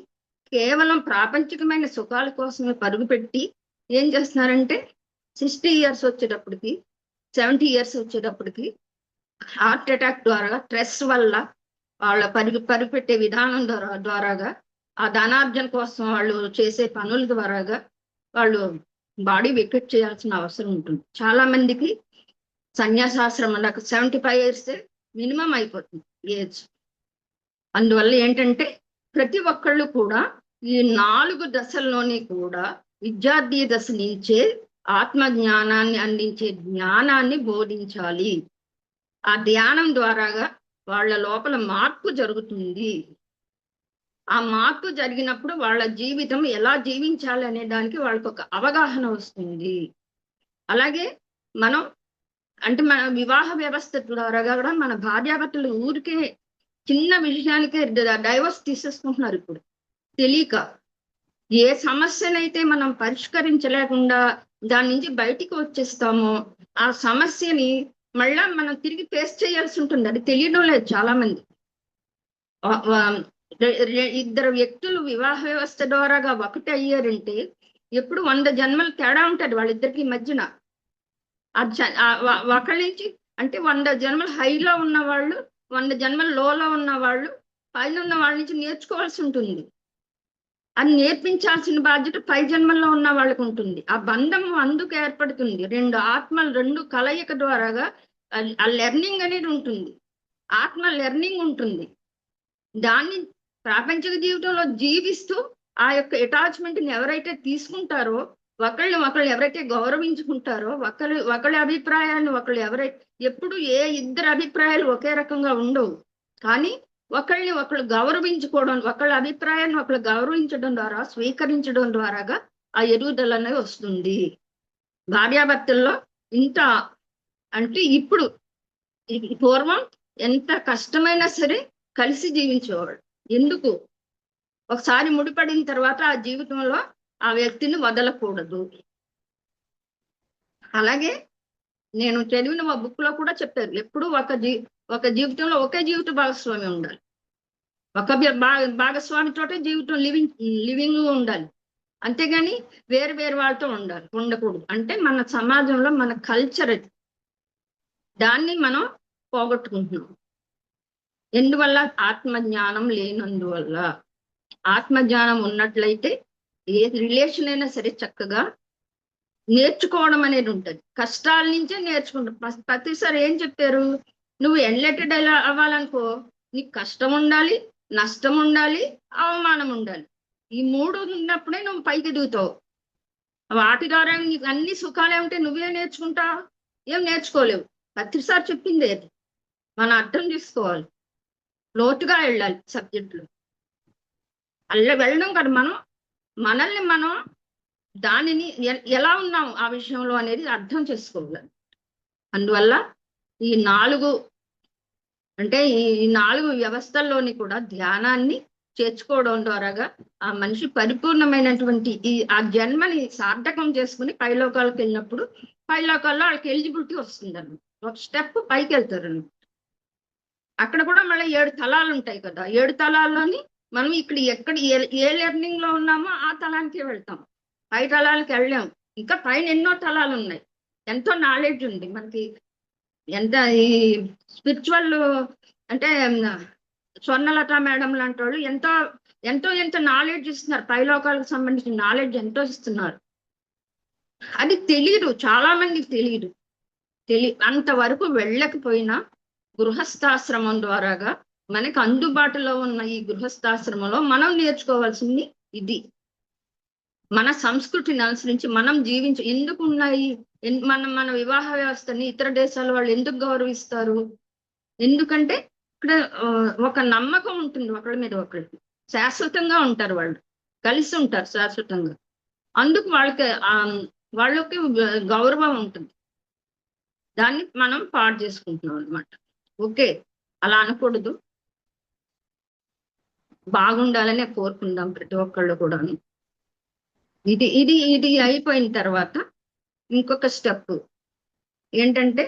B: కేవలం ప్రాపంచికమైన సుఖాల కోసమే పరుగుపెట్టి ఏం చేస్తున్నారంటే 60 ఇయర్స్ వచ్చేటప్పటికి 70 ఇయర్స్ వచ్చేటప్పటికి హార్ట్ అటాక్ ద్వారా, స్ట్రెస్ వల్ల, వాళ్ళ పరుగుపెట్టే విధానం ద్వారాగా, ఆ ధనార్జన కోసం వాళ్ళు చేసే పనుల ద్వారాగా వాళ్ళు బాడీ వికెట్ చేయాల్సిన అవసరం ఉంటుంది. చాలా మందికి సన్యాసాశ్రమం 75 ఇయర్స్ మినిమం అయిపోతుంది ఏజ్. అందువల్ల ఏంటంటే ప్రతి ఒక్కళ్ళు కూడా ఈ 4 దశల్లోని కూడా విద్యార్థి దశ నుంచే ఆత్మ జ్ఞానాన్ని అందించే జ్ఞానాన్ని బోధించాలి. ఆ ధ్యానం ద్వారాగా వాళ్ళ లోపల మార్పు జరుగుతుంది. ఆ మార్పు జరిగినప్పుడు వాళ్ళ జీవితం ఎలా జీవించాలి అనే దానికి వాళ్ళకి ఒక అవగాహన వస్తుంది. అలాగే మన వివాహ వ్యవస్థ ద్వారా కూడా మన భార్యాభర్తలు ఊరికే చిన్న విషయానికే డైవర్స్ తీసేసుకుంటున్నారు. ఇప్పుడు తెలియక ఏ సమస్యనైతే మనం పరిష్కరించలేకుండా దాని నుంచి బయటికి వచ్చేస్తామో ఆ సమస్యని మళ్ళా మనం తిరిగి ఫేస్ చేయాల్సి ఉంటుంది. అది తెలియడం లేదు చాలా మంది. ఇద్దరు వ్యక్తులు వివాహ వ్యవస్థ ద్వారాగా ఒకటి అయ్యారంటే ఎప్పుడు 100 జన్మలు తేడా ఉంటుంది వాళ్ళిద్దరికి మధ్యన. ఒకళ్ళ నుంచి అంటే 100 జన్మలు హైలో ఉన్న వాళ్ళు, 100 జన్మలు లోలో ఉన్న వాళ్ళు, పైన ఉన్న వాళ్ళ నుంచి నేర్చుకోవాల్సి ఉంటుంది. అది నేర్పించాల్సిన బాధ్యత పై జన్మల్లో ఉన్న వాళ్ళకు ఉంటుంది. ఆ బంధం అందుకు ఏర్పడుతుంది. 2 ఆత్మలు 2 కలయిక ద్వారాగా ఆ లెర్నింగ్ అనేది ఉంటుంది. ఆత్మ లెర్నింగ్ ఉంటుంది. దాన్ని ప్రాపంచిక జీవితంలో జీవిస్తూ ఆ యొక్క అటాచ్మెంట్ని ఎవరైతే తీసుకుంటారో, ఒకళ్ళు ఎవరైతే గౌరవించుకుంటారో, ఒకళ్ళ అభిప్రాయాన్ని ఎప్పుడు ఇద్దరు అభిప్రాయాలు ఒకే రకంగా ఉండవు. కానీ ఒకళ్ళు గౌరవించుకోవడం, ఒకళ్ళ అభిప్రాయాన్ని ఒకళ్ళు గౌరవించడం ద్వారా, స్వీకరించడం ద్వారాగా ఆ ఎదుగుదల అనేది వస్తుంది. భార్యాభర్తల్లో ఇంత అంటే ఇప్పుడు పూర్వం ఎంత కష్టమైనా సరే కలిసి జీవించేవాడు. ఎందుకు? ఒకసారి ముడిపడిన తర్వాత ఆ జీవితంలో ఆ వ్యక్తిని వదలకూడదు. అలాగే నేను చదివిన మా బుక్ లో కూడా చెప్పారు, ఎప్పుడు ఒక జీవితంలో ఒకే జీవిత భాగస్వామి ఉండాలి. ఒక భాగస్వామితోటే జీవితం లివింగ్ ఉండాలి. అంతేగాని వేరు వాళ్ళతో ఉండకూడదు. అంటే మన సమాజంలో మన కల్చర్ దాన్ని మనం పోగొట్టుకుంటున్నాం. ఎందువల్ల? ఆత్మజ్ఞానం లేనందువల్ల. ఆత్మజ్ఞానం ఉన్నట్లయితే ఏ రిలేషన్ అయినా సరే చక్కగా నేర్చుకోవడం అనేది ఉంటుంది. కష్టాల నుంచే నేర్చుకుంటాం. ప్రతిసారి ఏం చెప్పారు? నువ్వు ఎన్లెటెడ్ ఎలా అవ్వాలనుకో, నీకు కష్టం ఉండాలి, నష్టం ఉండాలి, అవమానం ఉండాలి. ఈ 3 ఉన్నప్పుడే నువ్వు పైకి ఎదుగుతావు. వాటి ద్వారా నీకు అన్ని సుఖాలే ఉంటే నువ్వే నేర్చుకుంటావు? ఏం నేర్చుకోలేవు. ప్రతిసారి చెప్పింది అది మనం అర్థం చేసుకోవాలి. లోతుగా వెళ్ళాలి సబ్జెక్టులు. అలా వెళ్ళడం కాదు, మనల్ని మనం దానిని ఎలా ఉన్నాం ఆ విషయంలో అనేది అర్థం చేసుకోవాలి. అందువల్ల ఈ 4 అంటే ఈ 4 వ్యవస్థల్లోని కూడా ధ్యానాన్ని చేర్చుకోవడం ద్వారాగా ఆ మనిషి పరిపూర్ణమైనటువంటి ఆ జన్మని సార్థకం చేసుకుని పైలోకాలకు వెళ్ళినప్పుడు పైలోకాల్లో వాళ్ళకి ఎలిజిబిలిటీ వస్తుందన్నమాట. ఒక స్టెప్ పైకి వెళ్తారు. అక్కడ కూడా మళ్ళీ 7 తలాలు ఉంటాయి కదా. 7 తలాల్లోని మనం ఇక్కడ ఎక్కడ ఏ లెర్నింగ్ లో ఉన్నామో ఆ తలానికే వెళ్తాం. పై తలాలకు వెళ్ళాం. ఇంకా పైన ఎన్నో తలాలు ఉన్నాయి. ఎంతో నాలెడ్జ్ ఉంది మనకి. ఎంత ఈ స్పిరిచువల్ అంటే స్వర్ణలత మేడం లాంటి వాళ్ళు ఎంతో నాలెడ్జ్ ఇస్తున్నారు. పైలోకాలకు సంబంధించిన నాలెడ్జ్ ఎంతో ఇస్తున్నారు. అది తెలియదు, చాలా మందికి తెలియదు. అంతవరకు వెళ్ళకపోయినా గృహస్థాశ్రమం ద్వారాగా మనకి అందుబాటులో ఉన్న ఈ గృహస్థాశ్రమంలో మనం నేర్చుకోవాల్సింది ఇది. మన సంస్కృతిని అనుసరించి మనం ఎందుకు ఉన్నాయి, మన వివాహ వ్యవస్థని ఇతర దేశాల వాళ్ళు ఎందుకు గౌరవిస్తారు? ఎందుకంటే ఇక్కడ ఒక నమ్మకం ఉంటుంది ఒకళ్ళ మీద ఒకరికి. శాశ్వతంగా ఉంటారు, వాళ్ళు కలిసి ఉంటారు శాశ్వతంగా. అందుకు వాళ్ళకి గౌరవం ఉంటుంది. దాన్ని మనం పాడు చేసుకుంటున్నాం అనమాట. ఓకే, అలా అనకూడదు. బాగుండాలనే కోరుకుందాం ప్రతి ఒక్కళ్ళు కూడా. ఇది అయిపోయిన తర్వాత ఇంకొక స్టెప్ ఏంటంటే,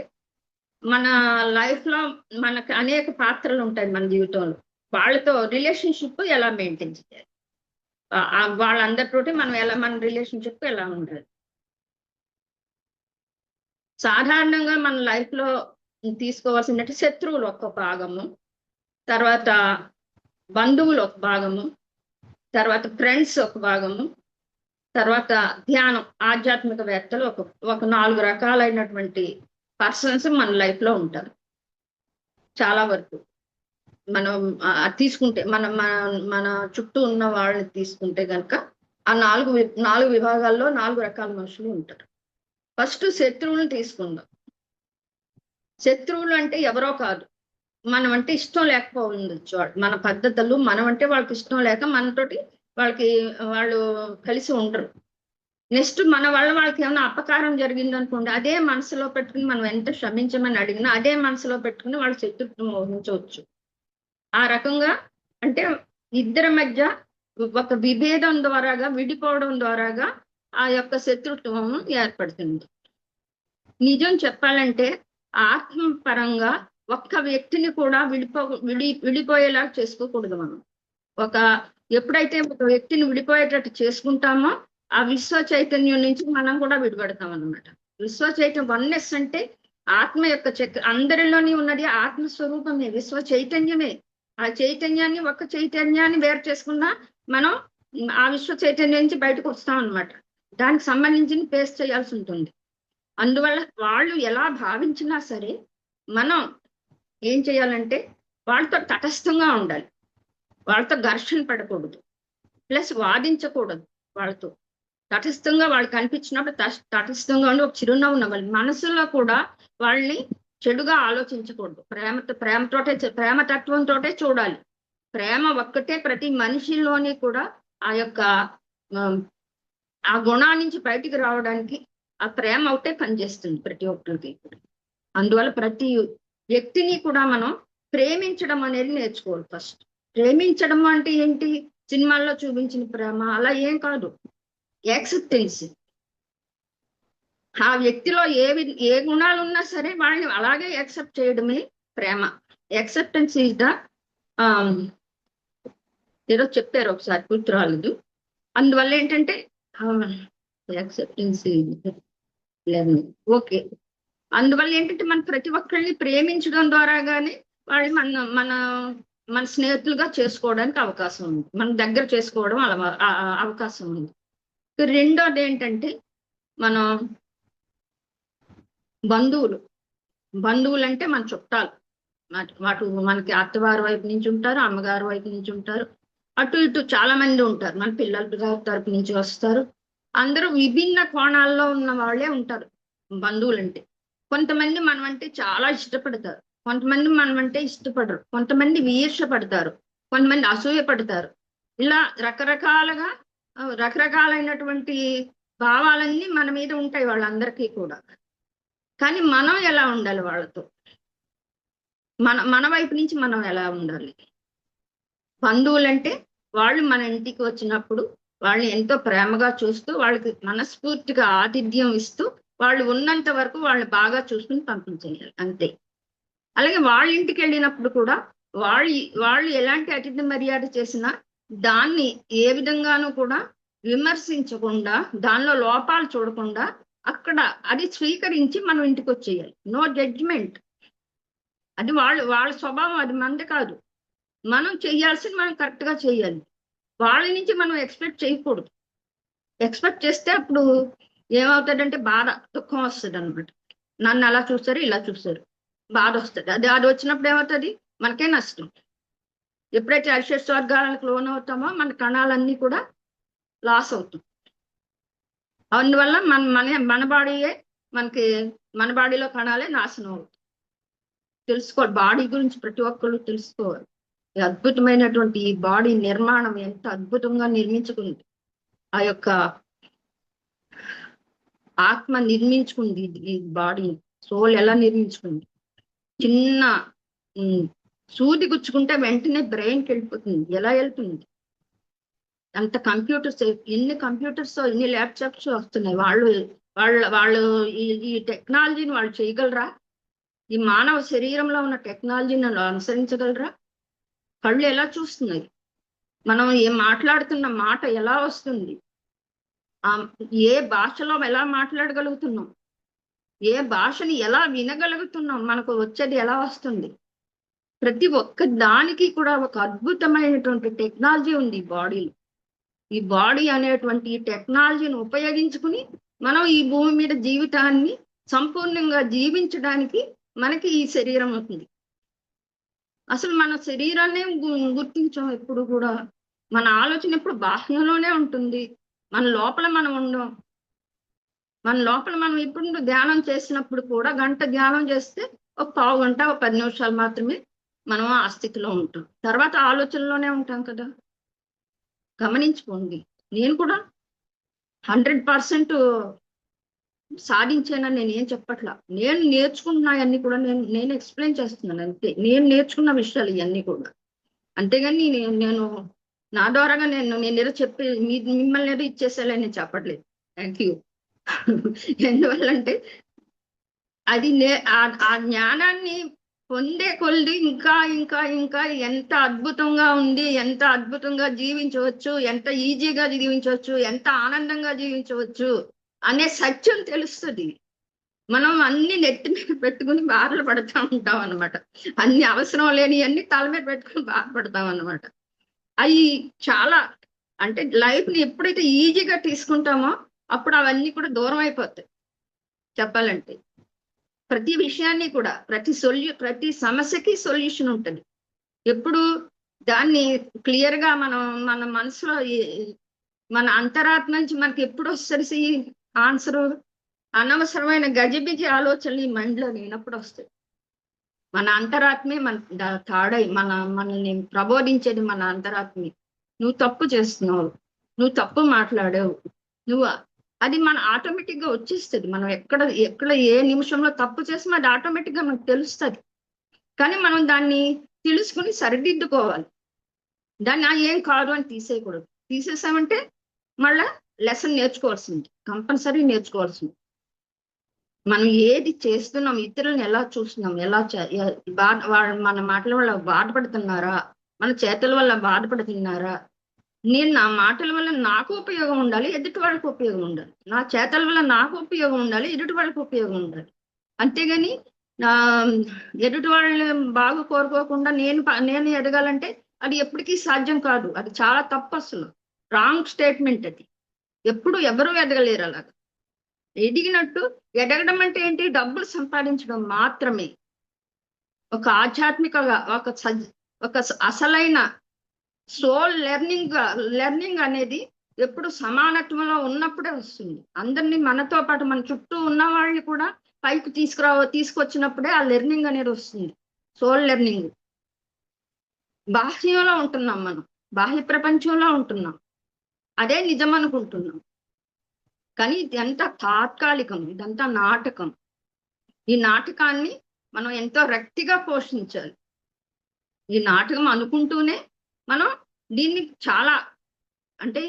B: మన లైఫ్ లో మనకు అనేక పాత్రలు ఉంటాయి మన జీవితంలో. వాళ్ళతో రిలేషన్షిప్ ఎలా మెయింటైన్ చేయాలి, వాళ్ళందరితోటి మన రిలేషన్షిప్ ఎలా ఉండాలి. సాధారణంగా మన లైఫ్ లో తీసుకోవాల్సిందంటే శత్రువులు ఒక భాగము, తర్వాత బంధువులు ఒక భాగము, తర్వాత ఫ్రెండ్స్ ఒక భాగము, తర్వాత ధ్యానం ఆధ్యాత్మికవేత్తలు ఒక 4 రకాలైనటువంటి పర్సన్స్ మన లైఫ్ లో ఉంటారు. చాలా వరకు మనం తీసుకుంటే మన చుట్టూ ఉన్న వాళ్ళని తీసుకుంటే కనుక ఆ 4 విభాగాల్లో 4 రకాల మనుషులు ఉంటారు. ఫస్ట్ శత్రువులను తీసుకుందాం. శత్రువులు అంటే ఎవరో కాదు, మనం అంటే ఇష్టం లేకపోవచ్చు. మన పద్ధతులు మనం అంటే వాళ్ళకి ఇష్టం లేక మనతోటి వాళ్ళు కలిసి ఉండరు. నెక్స్ట్ మన వల్ల వాళ్ళకి ఏమైనా అపకారం జరిగింది అనుకోండి, అదే మనసులో పెట్టుకుని మనం ఎంత క్షమించమని అడిగినా అదే మనసులో పెట్టుకుని వాళ్ళ శత్రుత్వం వహించవచ్చు. ఆ రకంగా అంటే ఇద్దరి మధ్య ఒక విభేదం ద్వారాగా, విడిపోవడం ద్వారాగా ఆ యొక్క శత్రుత్వం ఏర్పడుతుంది. నిజం చెప్పాలంటే ఆత్మపరంగా ఒక్క వ్యక్తిని కూడా విడిపోయేలా చేసుకోకూడదు. మనం ఎప్పుడైతే ఒక వ్యక్తిని విడిపోయేటట్టు చేసుకుంటామో ఆ విశ్వ చైతన్యం నుంచి మనం కూడా విడిపడతాం అన్నమాట. విశ్వ చైతన్యం వన్నెస్ అంటే ఆత్మ యొక్క అందరిలోని ఉన్నది ఆత్మస్వరూపమే, విశ్వ చైతన్యమే. ఆ చైతన్యాన్ని ఒక్క చైతన్యాన్ని వేరు చేసుకున్నా మనం ఆ విశ్వ చైతన్యం నుంచి బయటకు వస్తాం అన్నమాట. దానికి సంబంధించిన పేస్ చేయాల్సి ఉంటుంది. అందువల్ల వాళ్ళు ఎలా భావించినా సరే మనం ఏం చేయాలంటే వాళ్ళతో తటస్థంగా ఉండాలి. వాళ్ళతో ఘర్షణ పడకూడదు, ప్లస్ వాదించకూడదు. వాళ్ళతో తటస్థంగా వాళ్ళు కనిపించినప్పుడు తటస్థంగా ఉండి ఒక చిరునవ్వు నవ్వాలి. మనసులో కూడా వాళ్ళని చెడుగా ఆలోచించకూడదు. ప్రేమతత్వంతో చూడాలి. ప్రేమ ఒక్కటే ప్రతి మనిషిలోని కూడా ఆ గుణాన్ని నుంచి బయటికి రావడానికి ఆ ప్రేమ ఒకటే పనిచేస్తుంది ప్రతి ఒక్కరికి. అందువల్ల ప్రతి వ్యక్తిని కూడా మనం ప్రేమించడం అనేది నేర్చుకోవాలి. ఫస్ట్ ప్రేమించడం అంటే ఏంటి? సినిమాల్లో చూపించిన ప్రేమ అలా ఏం కాదు. యాక్సెప్టెన్స్. ఆ వ్యక్తిలో ఏ గుణాలు ఉన్నా సరే వాళ్ళని అలాగే యాక్సెప్ట్ చేయడమే ప్రేమ. యాక్సెప్టెన్స్ ఈజ్ ద ఏదో చెప్పారు ఒకసారి, గుర్తురాలేదు. అందువల్ల ఏంటంటే యాక్సెప్టెన్స్ ఓకే. అందువల్ల ఏంటంటే మన ప్రతి ఒక్కరిని ప్రేమించడం ద్వారాగానే వాళ్ళు మన స్నేహితులుగా చేసుకోవడానికి అవకాశం ఉంది, మన దగ్గర చేసుకోవడం అవకాశం ఉంది. రెండోది ఏంటంటే మనం బంధువులు అంటే మన చుట్టాలు. మనకి అత్తవారి వైపు నుంచి ఉంటారు, అమ్మగారి వైపు నుంచి ఉంటారు, అటు ఇటు చాలా మంది ఉంటారు. మన పిల్లల తరపు నుంచి వస్తారు. అందరూ విభిన్న కోణాల్లో ఉన్న వాళ్ళే ఉంటారు బంధువులు అంటే. కొంతమంది మనం అంటే చాలా ఇష్టపడతారు, కొంతమంది మనం అంటే ఇష్టపడరు, కొంతమంది ఈర్ష్యపడతారు, కొంతమంది అసూయపడతారు. ఇలా రకరకాలైనటువంటి భావాలన్నీ మన మీద ఉంటాయి వాళ్ళందరికీ కూడా. కానీ మనం ఎలా ఉండాలి వాళ్ళతో? మన వైపు నుంచి మనం ఎలా ఉండాలి. బంధువులంటే వాళ్ళు మన ఇంటికి వచ్చినప్పుడు వాళ్ళని ఎంతో ప్రేమగా చూస్తూ వాళ్ళకి మనస్ఫూర్తిగా ఆతిథ్యం ఇస్తూ వాళ్ళు ఉన్నంత వరకు వాళ్ళని బాగా చూసుకుని పంపించేయాలి అంతే. అలాగే వాళ్ళ ఇంటికి వెళ్ళినప్పుడు కూడా వాళ్ళు వాళ్ళు ఎలాంటి అతిథి మర్యాద చేసినా దాన్ని ఏ విధంగానూ కూడా విమర్శించకుండా, దానిలో లోపాలు చూడకుండా అక్కడ అది స్వీకరించి మనం ఇంటికి వచ్చేయాలి. No judgement. అది వాళ్ళ స్వభావం, అది మనది కాదు. మనం చెయ్యాల్సింది మనం కరెక్ట్ గా చెయ్యాలి. వాళ్ళ నుంచి మనం ఎక్స్పెక్ట్ చేయకూడదు. ఎక్స్పెక్ట్ చేస్తే అప్పుడు ఏమవుతుందంటే బాధ, దుఃఖం వస్తుంది అనమాట. నన్ను అలా చూస్తారు, ఇలా చూస్తారు, బాధ వస్తుంది. అది వచ్చినప్పుడు ఏమవుతుంది, మనకే నష్టం. ఎప్పుడైతే అరిషడ్ స్వర్గాలకు లోన్ అవుతామో మన కణాలన్నీ కూడా లాస్ అవుతుంది. అందువల్ల మన బాడీయే మనకి, మన బాడీలో కణాలే నాశనం అవుతుంది. తెలుసుకోవాలి, బాడీ గురించి ప్రతి ఒక్కళ్ళు తెలుసుకోవాలి. ఈ అద్భుతమైనటువంటి ఈ బాడీ నిర్మాణం ఎంత అద్భుతంగా నిర్మించుకుంది, ఆ యొక్క ఆత్మ నిర్మించుకుంది ఈ బాడీని. సోల్ ఎలా నిర్మించుకుంది, చిన్న సూది గుచ్చుకుంటే వెంటనే బ్రెయిన్కి వెళ్ళిపోతుంది. ఎలా వెళ్తుంది? అంత కంప్యూటర్స్, ఎన్ని కంప్యూటర్స్, ఎన్ని ల్యాప్టాప్స్ వస్తున్నాయి. వాళ్ళు ఈ టెక్నాలజీని వాళ్ళు చేయగలరా? ఈ మానవ శరీరంలో ఉన్న టెక్నాలజీని అనుసరించగలరా? కళ్ళు ఎలా చూస్తున్నాయి? మనం ఏం మాట్లాడుతున్న మాట ఎలా వస్తుంది? ఏ భాషలో ఎలా మాట్లాడగలుగుతున్నాం? ఏ భాషని ఎలా వినగలుగుతున్నాం? మనకు వచ్చేది ఎలా వస్తుంది? ప్రతి ఒక్క దానికి కూడా ఒక అద్భుతమైనటువంటి టెక్నాలజీ ఉంది ఈ బాడీలో. ఈ బాడీ అనేటువంటి ఈ టెక్నాలజీని ఉపయోగించుకుని మనం ఈ భూమి మీద జీవితాన్ని సంపూర్ణంగా జీవించడానికి మనకి ఈ శరీరం అవుతుంది. అసలు మన శరీరాన్ని గుర్తించాం ఎప్పుడు కూడా. మన ఆలోచన ఎప్పుడు బాహ్యంలోనే ఉంటుంది, మన లోపల మనం ఉండం. మన లోపల మనం ఇప్పుడు ధ్యానం చేసినప్పుడు కూడా గంట ధ్యానం చేస్తే ఒక పావు గంట, ఒక 10 నిమిషాలు మాత్రమే మనం ఆ స్థితిలో ఉంటాం. తర్వాత ఆలోచనలోనే ఉంటాం కదా. గమనించుకోండి. నేను కూడా 100% సాధించానని నేను ఏం చెప్పట్లా. నేను నేర్చుకుంటున్నాయన్నీ కూడా నేను ఎక్స్ప్లెయిన్ చేస్తున్నాను అంతే. నేను నేర్చుకున్న విషయాలు ఇవన్నీ కూడా. అంతేగాని నేను నా ద్వారాగా నేను ఏదో చెప్పి మిమ్మల్ని ఏదో ఇచ్చేసేయాలని నేను చెప్పట్లేదు. Thank you. ఎందువల్లంటే అది ఆ జ్ఞానాన్ని పొందే కొలిది ఇంకా ఇంకా ఇంకా ఎంత అద్భుతంగా ఉంది, ఎంత అద్భుతంగా జీవించవచ్చు, ఎంత ఈజీగా జీవించవచ్చు, ఎంత ఆనందంగా జీవించవచ్చు అనే సత్యం తెలుస్తుంది. మనం అన్ని నెత్తి మీద పెట్టుకుని బాధలు పడుతూ ఉంటాం అనమాట. అన్ని అవసరం లేని అన్ని తల మీద పెట్టుకుని బాధపడతాం అనమాట. అవి చాలా, అంటే లైఫ్ ని ఎప్పుడైతే ఈజీగా తీసుకుంటామో అప్పుడు అవన్నీ కూడా దూరం అయిపోతాయి. చెప్పాలంటే ప్రతి విషయాన్ని కూడా, ప్రతి సమస్యకి సొల్యూషన్ ఉంటుంది. ఎప్పుడు దాన్ని క్లియర్ గా మన మనసులో మన అంతరాత్మ నుంచి మనకి ఎప్పుడు వస్తుంది ఆన్సరు? అనవసరమైన గజిబిజి ఆలోచనలు ఈ మైండ్లో లేనప్పుడు వస్తాయి. మన అంతరాత్మే మన తాడై మనల్ని ప్రబోధించేది మన ఆత్మే. నువ్వు తప్పు చేస్తున్నావు, నువ్వు తప్పు మాట్లాడావు, నువ్వు, అది మన ఆటోమేటిక్ గా వచ్చేస్తుంది. మనం ఎక్కడ ఏ నిమిషంలో తప్పు చేసినా అది ఆటోమేటిక్ గా మనకు తెలుస్తుంది. కానీ మనం దాన్ని తెలుసుకుని సరిదిద్దుకోవాలి. దాన్ని ఏం కాదు అని తీసేయకూడదు. తీసేసామంటే మళ్ళా లెసన్ నేర్చుకోవాల్సింది, కంపల్సరీ నేర్చుకోవాల్సింది. మనం ఏది చేస్తున్నాం, ఇతరులను ఎలా చూస్తున్నాం, మన మాటల వల్ల బాధపడుతున్నారా, మన చేతుల వల్ల బాధపడుతున్నారా? నేను నా మాటల వల్ల నాకు ఉపయోగం ఉండాలి, ఎదుటి వాళ్ళకి ఉపయోగం ఉండాలి. నా చేతల వల్ల నాకు ఉపయోగం ఉండాలి, ఎదుటి వాళ్ళకి ఉపయోగం ఉండాలి. అంతేగాని నా ఎదుటి వాళ్ళని బాగా కోరుకోకుండా నేను ఎదగాలంటే అది ఎప్పటికీ సాధ్యం కాదు. అది చాలా తప్పు, అసలు రాంగ్ స్టేట్మెంట్ అది. ఎప్పుడు ఎవరూ ఎదగలేరు అలాగా. ఎదిగినట్టు, ఎదగడం అంటే ఏంటి? డబ్బులు సంపాదించడం మాత్రమే. ఒక ఆధ్యాత్మికగా ఒక అసలైన సోల్ లెర్నింగ్ అనేది ఎప్పుడు సమానత్వంలో ఉన్నప్పుడే వస్తుంది. అందరినీ మనతో పాటు మన చుట్టూ ఉన్న వాళ్ళని కూడా పైకి తీసుకొచ్చినప్పుడే ఆ లెర్నింగ్ అనేది వస్తుంది. Soul learning. బాహ్యంలో ఉంటున్నాం మనం, బాహ్య ప్రపంచంలో ఉంటున్నాం, అదే నిజం అనుకుంటున్నాం. కానీ ఇదంతా తాత్కాలికం, ఇదంతా నాటకం. ఈ నాటకాన్ని మనం ఎంతో రక్తిగా పోషించాలి. ఈ నాటకం అనుకుంటూనే మనం దీన్ని చాలా, అంటే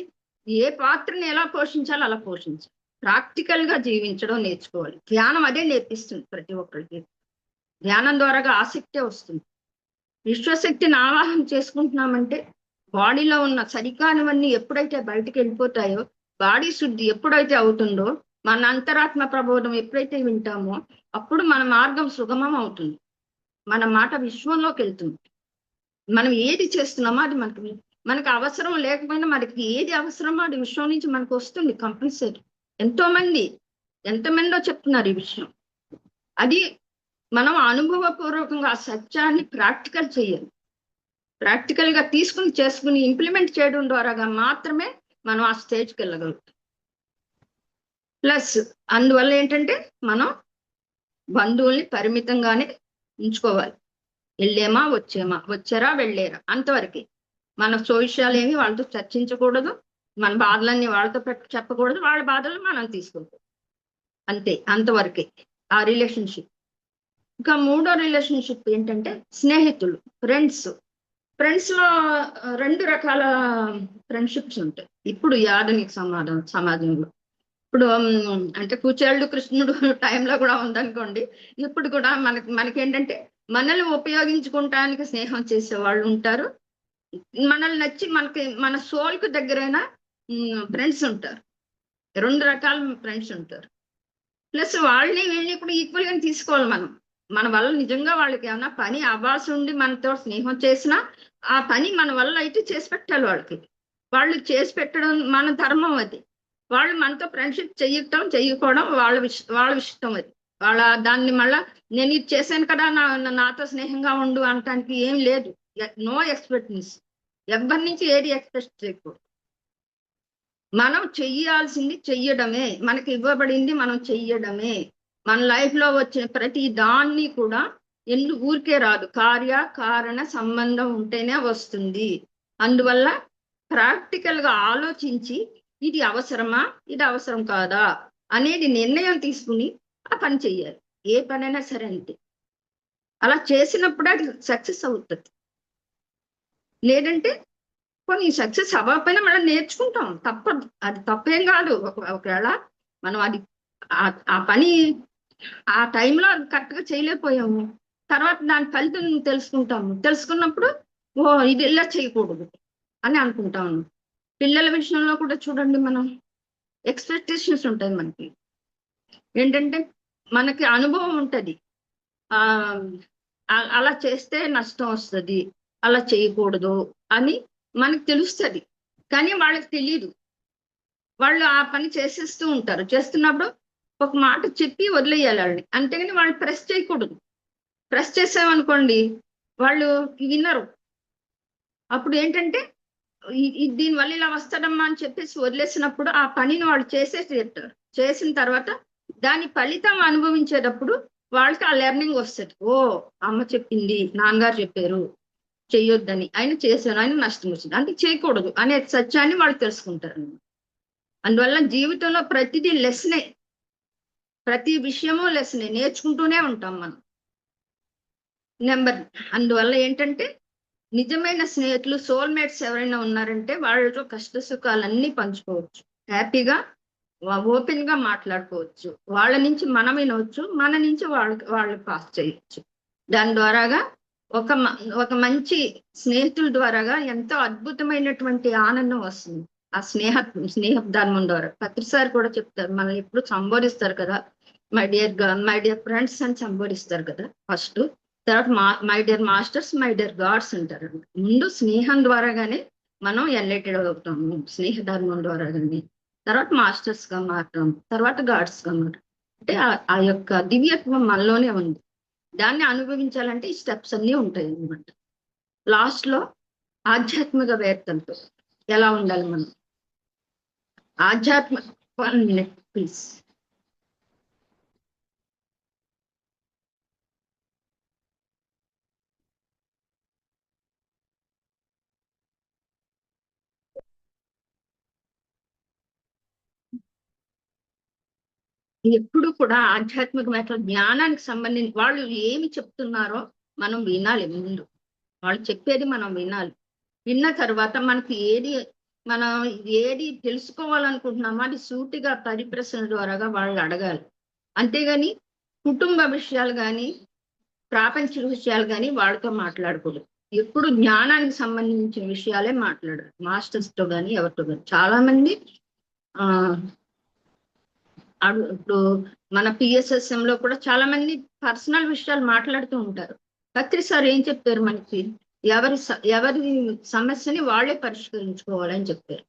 B: ఏ పాత్రని ఎలా పోషించాలో అలా పోషించాలి. ప్రాక్టికల్ గా జీవించడం నేర్చుకోవాలి. ధ్యానం అదే నేర్పిస్తుంది ప్రతి ఒక్కరికి. ధ్యానం ద్వారాగా ఆసక్తే వస్తుంది. విశ్వశక్తిని ఆవాహన చేసుకుంటున్నామంటే బాడీలో ఉన్న సరికానివన్నీ ఎప్పుడైతే బయటికి వెళ్ళిపోతాయో, బాడీ శుద్ధి ఎప్పుడైతే అవుతుందో, మన అంతరాత్మ ప్రబోధం ఎప్పుడైతే వింటామో అప్పుడు మన మార్గం సుగమం అవుతుంది. మన మాట విశ్వంలోకి వెళ్తుంది. మనం ఏది చేస్తున్నామో అది మనకు అవసరం లేకపోయినా మనకి ఏది అవసరమో అది విశ్వం నుంచి మనకు వస్తుంది కంపల్సరీ. ఎంతమందో చెప్తున్నారు ఈ విషయం. అది మనం అనుభవపూర్వకంగా ఆ సత్యాన్ని ప్రాక్టికల్ చేయాలి. ప్రాక్టికల్ గా చేసుకుని ఇంప్లిమెంట్ చేయడం ద్వారాగా మాత్రమే మనం ఆ స్టేజ్కి వెళ్ళగలుగుతాం. ప్లస్ అందువల్ల ఏంటంటే మనం బంధువుల్ని పరిమితంగానే ఉంచుకోవాలి. వెళ్ళేమా వచ్చారా వెళ్ళేరా అంతవరకు. మన విషయాలు ఏమి వాళ్ళతో చర్చించకూడదు. మన బాధలన్నీ వాళ్ళతో చెప్పకూడదు. వాళ్ళ బాధలు మనం తీసుకోకూడదు. అంతే, అంతవరకే ఆ రిలేషన్షిప్. ఇంకా మూడో రిలేషన్షిప్ ఏంటంటే స్నేహితులు, ఫ్రెండ్స్ లో రెండు రకాల ఫ్రెండ్షిప్స్ ఉంటాయి ఇప్పుడు ఈ ఆధునిక సమాజంలో. ఇప్పుడు అంటే కుచేలుడు కృష్ణుడు టైంలో కూడా ఉందనుకోండి. ఇప్పుడు కూడా మనకేంటంటే మనల్ని ఉపయోగించుకోవటానికి స్నేహం చేసే వాళ్ళు ఉంటారు. మనల్ని నచ్చి మన సోల్కు దగ్గరైన ఫ్రెండ్స్ ఉంటారు. రెండు రకాల ఫ్రెండ్స్ ఉంటారు. ప్లస్ వీళ్ళని కూడా ఈక్వల్ గా తీసుకోవాలి మనం. మన వల్ల నిజంగా వాళ్ళకి ఏమైనా పని అవ్వాల్సి ఉండి మనతో స్నేహం చేసినా ఆ పని మన వల్ల అయితే చేసి పెట్టాలి వాళ్ళకి. వాళ్ళు చేసి పెట్టడం మన ధర్మం అది. వాళ్ళు మనతో ఫ్రెండ్షిప్ చెయ్యకపోవడం వాళ్ళ ఇష్టం అది. దాన్ని మళ్ళా నేను ఇది చేశాను కదా నాతో స్నేహంగా ఉండు అనటానికి ఏం లేదు. No expectance. ఎవరి నుంచి ఏది ఎక్స్పెక్ట్ చేయకూడదు. మనం చెయ్యాల్సింది చెయ్యడమే. మనకి ఇవ్వబడింది మనం చెయ్యడమే. మన లైఫ్ లో వచ్చిన ప్రతి దాన్ని కూడా ఊరికే రాదు. కారణ సంబంధం ఉంటేనే వస్తుంది. అందువల్ల ప్రాక్టికల్ గా ఆలోచించి ఇది అవసరమా, ఇది అవసరం కాదా అనేది నిర్ణయం తీసుకుని ఆ పని చెయ్యాలి. ఏ పనైనా సరే అంతే. అలా చేసినప్పుడే అది సక్సెస్ అవుతుంది. లేదంటే కొన్ని సక్సెస్ అవ్వకపోయినా మనం నేర్చుకుంటాం, తప్పదు. అది తప్పేం కాదు. ఒకవేళ మనం అది ఆ పని ఆ టైంలో కరెక్ట్ గా చేయలేకపోయాము, తర్వాత దాని ఫలితం తెలుసుకున్నప్పుడు ఓ ఇది ఇలా చేయకూడదు అని అనుకుంటాము. పిల్లల విషయంలో కూడా చూడండి, మనం ఎక్స్పెక్టేషన్స్ ఉంటాయి మనకి. ఏంటంటే మనకి అనుభవం ఉంటది. ఆ అలా చేస్తే నష్టం వస్తుంది, అలా చేయకూడదు అని మనకు తెలుస్తుంది. కానీ వాళ్ళకి తెలియదు. వాళ్ళు ఆ పని చేసేస్తూ ఉంటారు. చేస్తున్నప్పుడు ఒక మాట చెప్పి వదిలేయాలి వాళ్ళని. అంతేగాని వాళ్ళు ప్రెస్ చేయకూడదు. ప్రెస్ చేసామనుకోండి వాళ్ళు విన్నరు. అప్పుడు ఏంటంటే దీనివల్ల ఇలా వస్తాడమ్మా అని చెప్పేసి వదిలేసినప్పుడు ఆ పనిని వాళ్ళు చేసేస్తారు. చేసిన తర్వాత దాని ఫలితం అనుభవించేటప్పుడు వాళ్ళకి ఆ లెర్నింగ్ వస్తుంది. ఓ, అమ్మ చెప్పింది, నాన్నగారు చెప్పారు చెయ్యొద్దని, ఆయన చేశాను, ఆయన నష్టం వచ్చింది, అంటే చేయకూడదు అనే సత్యాన్ని వాళ్ళు తెలుసుకుంటారు. అందువల్ల జీవితంలో ప్రతిదీ లెసనే. ప్రతి విషయము లెసనే. నేర్చుకుంటూనే ఉంటాం మనం. అందువల్ల ఏంటంటే నిజమైన స్నేహితులు, సోల్మేట్స్ ఎవరైనా ఉన్నారంటే వాళ్ళతో కష్ట సుఖాలన్నీ పంచుకోవచ్చు. హ్యాపీగా ఓపెన్ గా మాట్లాడుకోవచ్చు. వాళ్ళ నుంచి మనం వినవచ్చు, మన నుంచి వాళ్ళు పాస్ చేయొచ్చు. దాని ద్వారాగా ఒక మంచి స్నేహితుల ద్వారాగా ఎంతో అద్భుతమైనటువంటి ఆనందం వస్తుంది. ఆ స్నేహ ధర్మం ద్వారా ప్రతిసారి కూడా చెప్తారు, మనల్ని ఎప్పుడు సంబోధిస్తారు కదా, మై డియర్ ఫ్రెండ్స్ అని సంబోధిస్తారు కదా ఫస్ట్. తర్వాత my dear masters, my dear God's అంటారు. ముందు స్నేహం ద్వారాగానే మనం ఎన్లైటెడ్ అవుతాము, స్నేహ ధర్మం ద్వారాగానే. తర్వాత మాస్టర్స్ గా మారటం, తర్వాత గాడ్స్ గా మారటం. అంటే ఆ యొక్క దివ్యత్వం మనలోనే ఉంది. దాన్ని అనుభవించాలంటే ఈ స్టెప్స్ అన్నీ ఉంటాయి అన్నమాట. లాస్ట్ లో ఆధ్యాత్మిక వేత్తలతో ఎలా ఉండాలి మనం. ఆధ్యాత్మిక ప్లీజ్. ఎప్పుడు కూడా ఆధ్యాత్మికమైన జ్ఞానానికి సంబంధించి వాళ్ళు ఏమి చెప్తున్నారో మనం వినాలి. ముందు వాళ్ళు చెప్పేది మనం వినాలి. విన్న తర్వాత మనకి మనం ఏది తెలుసుకోవాలనుకుంటున్నామో అది సూటిగా పరిప్రశ్నల ద్వారాగా వాళ్ళు అడగాలి. అంతేగాని కుటుంబ విషయాలు కానీ ప్రాపంచిక విషయాలు కానీ వాళ్ళతో మాట్లాడకూడదు. ఎప్పుడు జ్ఞానానికి సంబంధించిన విషయాలే మాట్లాడాలి, మాస్టర్స్ తో కానీ ఎవరితో కానీ. చాలా మంది ఇప్పుడు మన పిఎస్ఎస్ఎం లో కూడా చాలా మంది పర్సనల్ విషయాలు మాట్లాడుతూ ఉంటారు. పత్రి సార్ ఏం చెప్పారు మనకి, ఎవరి సమస్యని వాళ్ళే పరిష్కరించుకోవాలని చెప్పారు.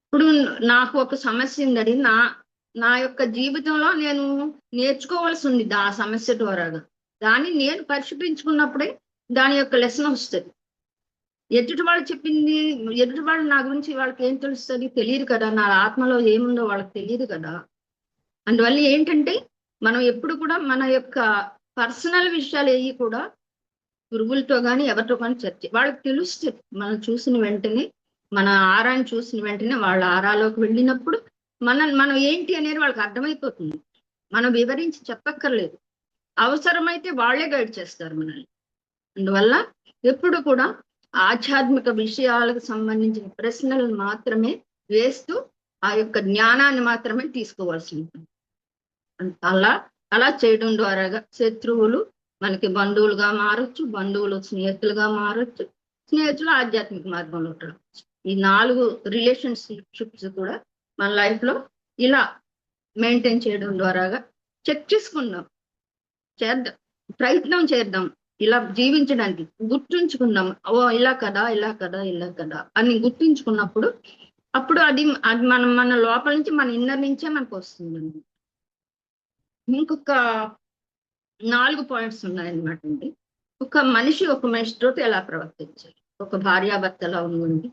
B: ఇప్పుడు నాకు ఒక సమస్య ఉందని నా యొక్క జీవితంలో నేను నేర్చుకోవాల్సి ఉంది ఆ సమస్య ద్వారాగా. దాన్ని నేను పరిష్కరించుకున్నప్పుడే దాని యొక్క లెసన్ వస్తుంది. ఎదుటి వాళ్ళు చెప్పింది, ఎదుటి వాళ్ళు నా గురించి వాళ్ళకి ఏం తెలుస్తుంది తెలియదు కదా, నా ఆత్మలో ఏముందో వాళ్ళకి తెలియదు కదా. అందువల్ల ఏంటంటే మనం ఎప్పుడు కూడా మన యొక్క పర్సనల్ విషయాలు ఏవి కూడా గురువులతో కానీ ఎవరితో కానీ వాళ్ళకి తెలుస్తుంది. మనం చూసిన వెంటనే, మన ఆరాన్ని చూసిన వెంటనే వాళ్ళ ఆరాలోకి వెళ్ళినప్పుడు మనం ఏంటి అనేది వాళ్ళకి అర్థమైపోతుంది. మనం వివరించి చెప్పక్కర్లేదు. అవసరమైతే వాళ్ళే గైడ్ చేస్తారు మనల్ని. అందువల్ల ఎప్పుడు కూడా ఆధ్యాత్మిక విషయాలకు సంబంధించిన ప్రశ్నలు మాత్రమే వేస్తూ ఆ యొక్క జ్ఞానాన్ని మాత్రమే తీసుకోవాల్సి ఉంటుంది. అలా చేయడం ద్వారాగా శత్రువులు మనకి బంధువులుగా మారచ్చు, బంధువులు స్నేహితులుగా మారచ్చు, స్నేహితులు ఆధ్యాత్మిక మార్గంలో ఉండవచ్చు. ఈ 4 రిలేషన్షిప్స్ కూడా మన లైఫ్ లో ఇలా మెయింటైన్ చేయడం ద్వారాగా చెక్ చేసుకుందాం, ప్రయత్నం చేద్దాం. ఇలా జీవించడానికి గుర్తుంచుకుందాం. ఓ ఇలా కదా, ఇలా కదా, ఇలా కదా అని గుర్తుంచుకున్నప్పుడు అప్పుడు అది మన లోపల నుంచి, మన ఇన్నర్ నుంచే మనకు వస్తుందండి. ఇంకొక 4 పాయింట్స్ ఉన్నాయన్నమాట అండి. ఒక మనిషితో ఎలా ప్రవర్తించాలి, ఒక భార్యాభర్తలా ఉండి,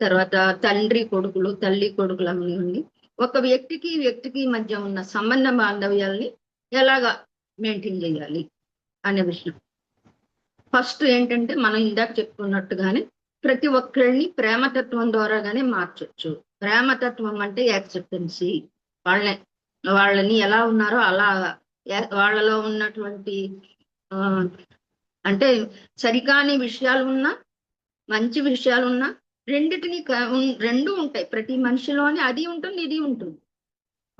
B: తర్వాత తండ్రి కొడుకులు, తల్లి కొడుకులు ఉండి, ఒక వ్యక్తికి మధ్య ఉన్న సంబంధ బాంధవ్యాల్ని ఎలాగా మెయింటైన్ చేయాలి అనే విషయం. ఫస్ట్ ఏంటంటే మనం ఇందాక చెప్పుకున్నట్టుగానే ప్రతి ఒక్కరిని ప్రేమతత్వం ద్వారాగానే మార్చొచ్చు. ప్రేమతత్వం అంటే యాక్సెప్టెన్సీ. వాళ్ళని ఎలా ఉన్నారో అలా, వాళ్ళలో ఉన్నటువంటి అంటే సరికాని విషయాలు ఉన్నా, మంచి విషయాలు ఉన్నా, రెండు ఉంటాయి ప్రతి మనిషిలోని. అది ఉంటుంది, ఇది ఉంటుంది.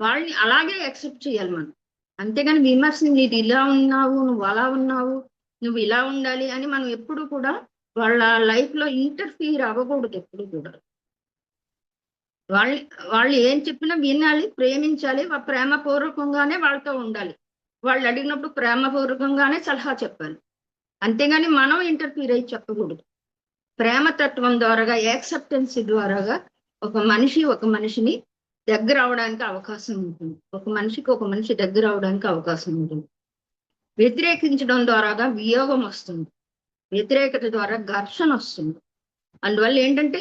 B: వాళ్ళని అలాగే యాక్సెప్ట్ చేయాలి మనం. అంతేగాని విమర్శని, నీది ఇలా ఉన్నావు, నువ్వు అలా ఉన్నావు, నువ్వు ఇలా ఉండాలి అని మనం ఎప్పుడు కూడా వాళ్ళ లైఫ్ లో ఇంటర్ఫీర్ అవ్వకూడదు. ఎప్పుడు కూడా వాళ్ళు ఏం చెప్పినా వినాలి, ప్రేమించాలి, ప్రేమపూర్వకంగానే వాళ్ళతో ఉండాలి. వాళ్ళు అడిగినప్పుడు ప్రేమపూర్వకంగానే సలహా చెప్పాలి. అంతేగాని మనం ఇంటర్ఫీర్ అయ్యి చెప్పకూడదు. ప్రేమతత్వం ద్వారాగా, యాక్సెప్టెన్సీ ద్వారాగా ఒక మనిషిని దగ్గర అవడానికి అవకాశం ఉంటుంది. ఒక మనిషి దగ్గర అవడానికి అవకాశం ఉంటుంది. వ్యతిరేకించడం ద్వారాగా వియోగం వస్తుంది. వ్యతిరేకత ద్వారా ఘర్షణ వస్తుంది. అందువల్ల ఏంటంటే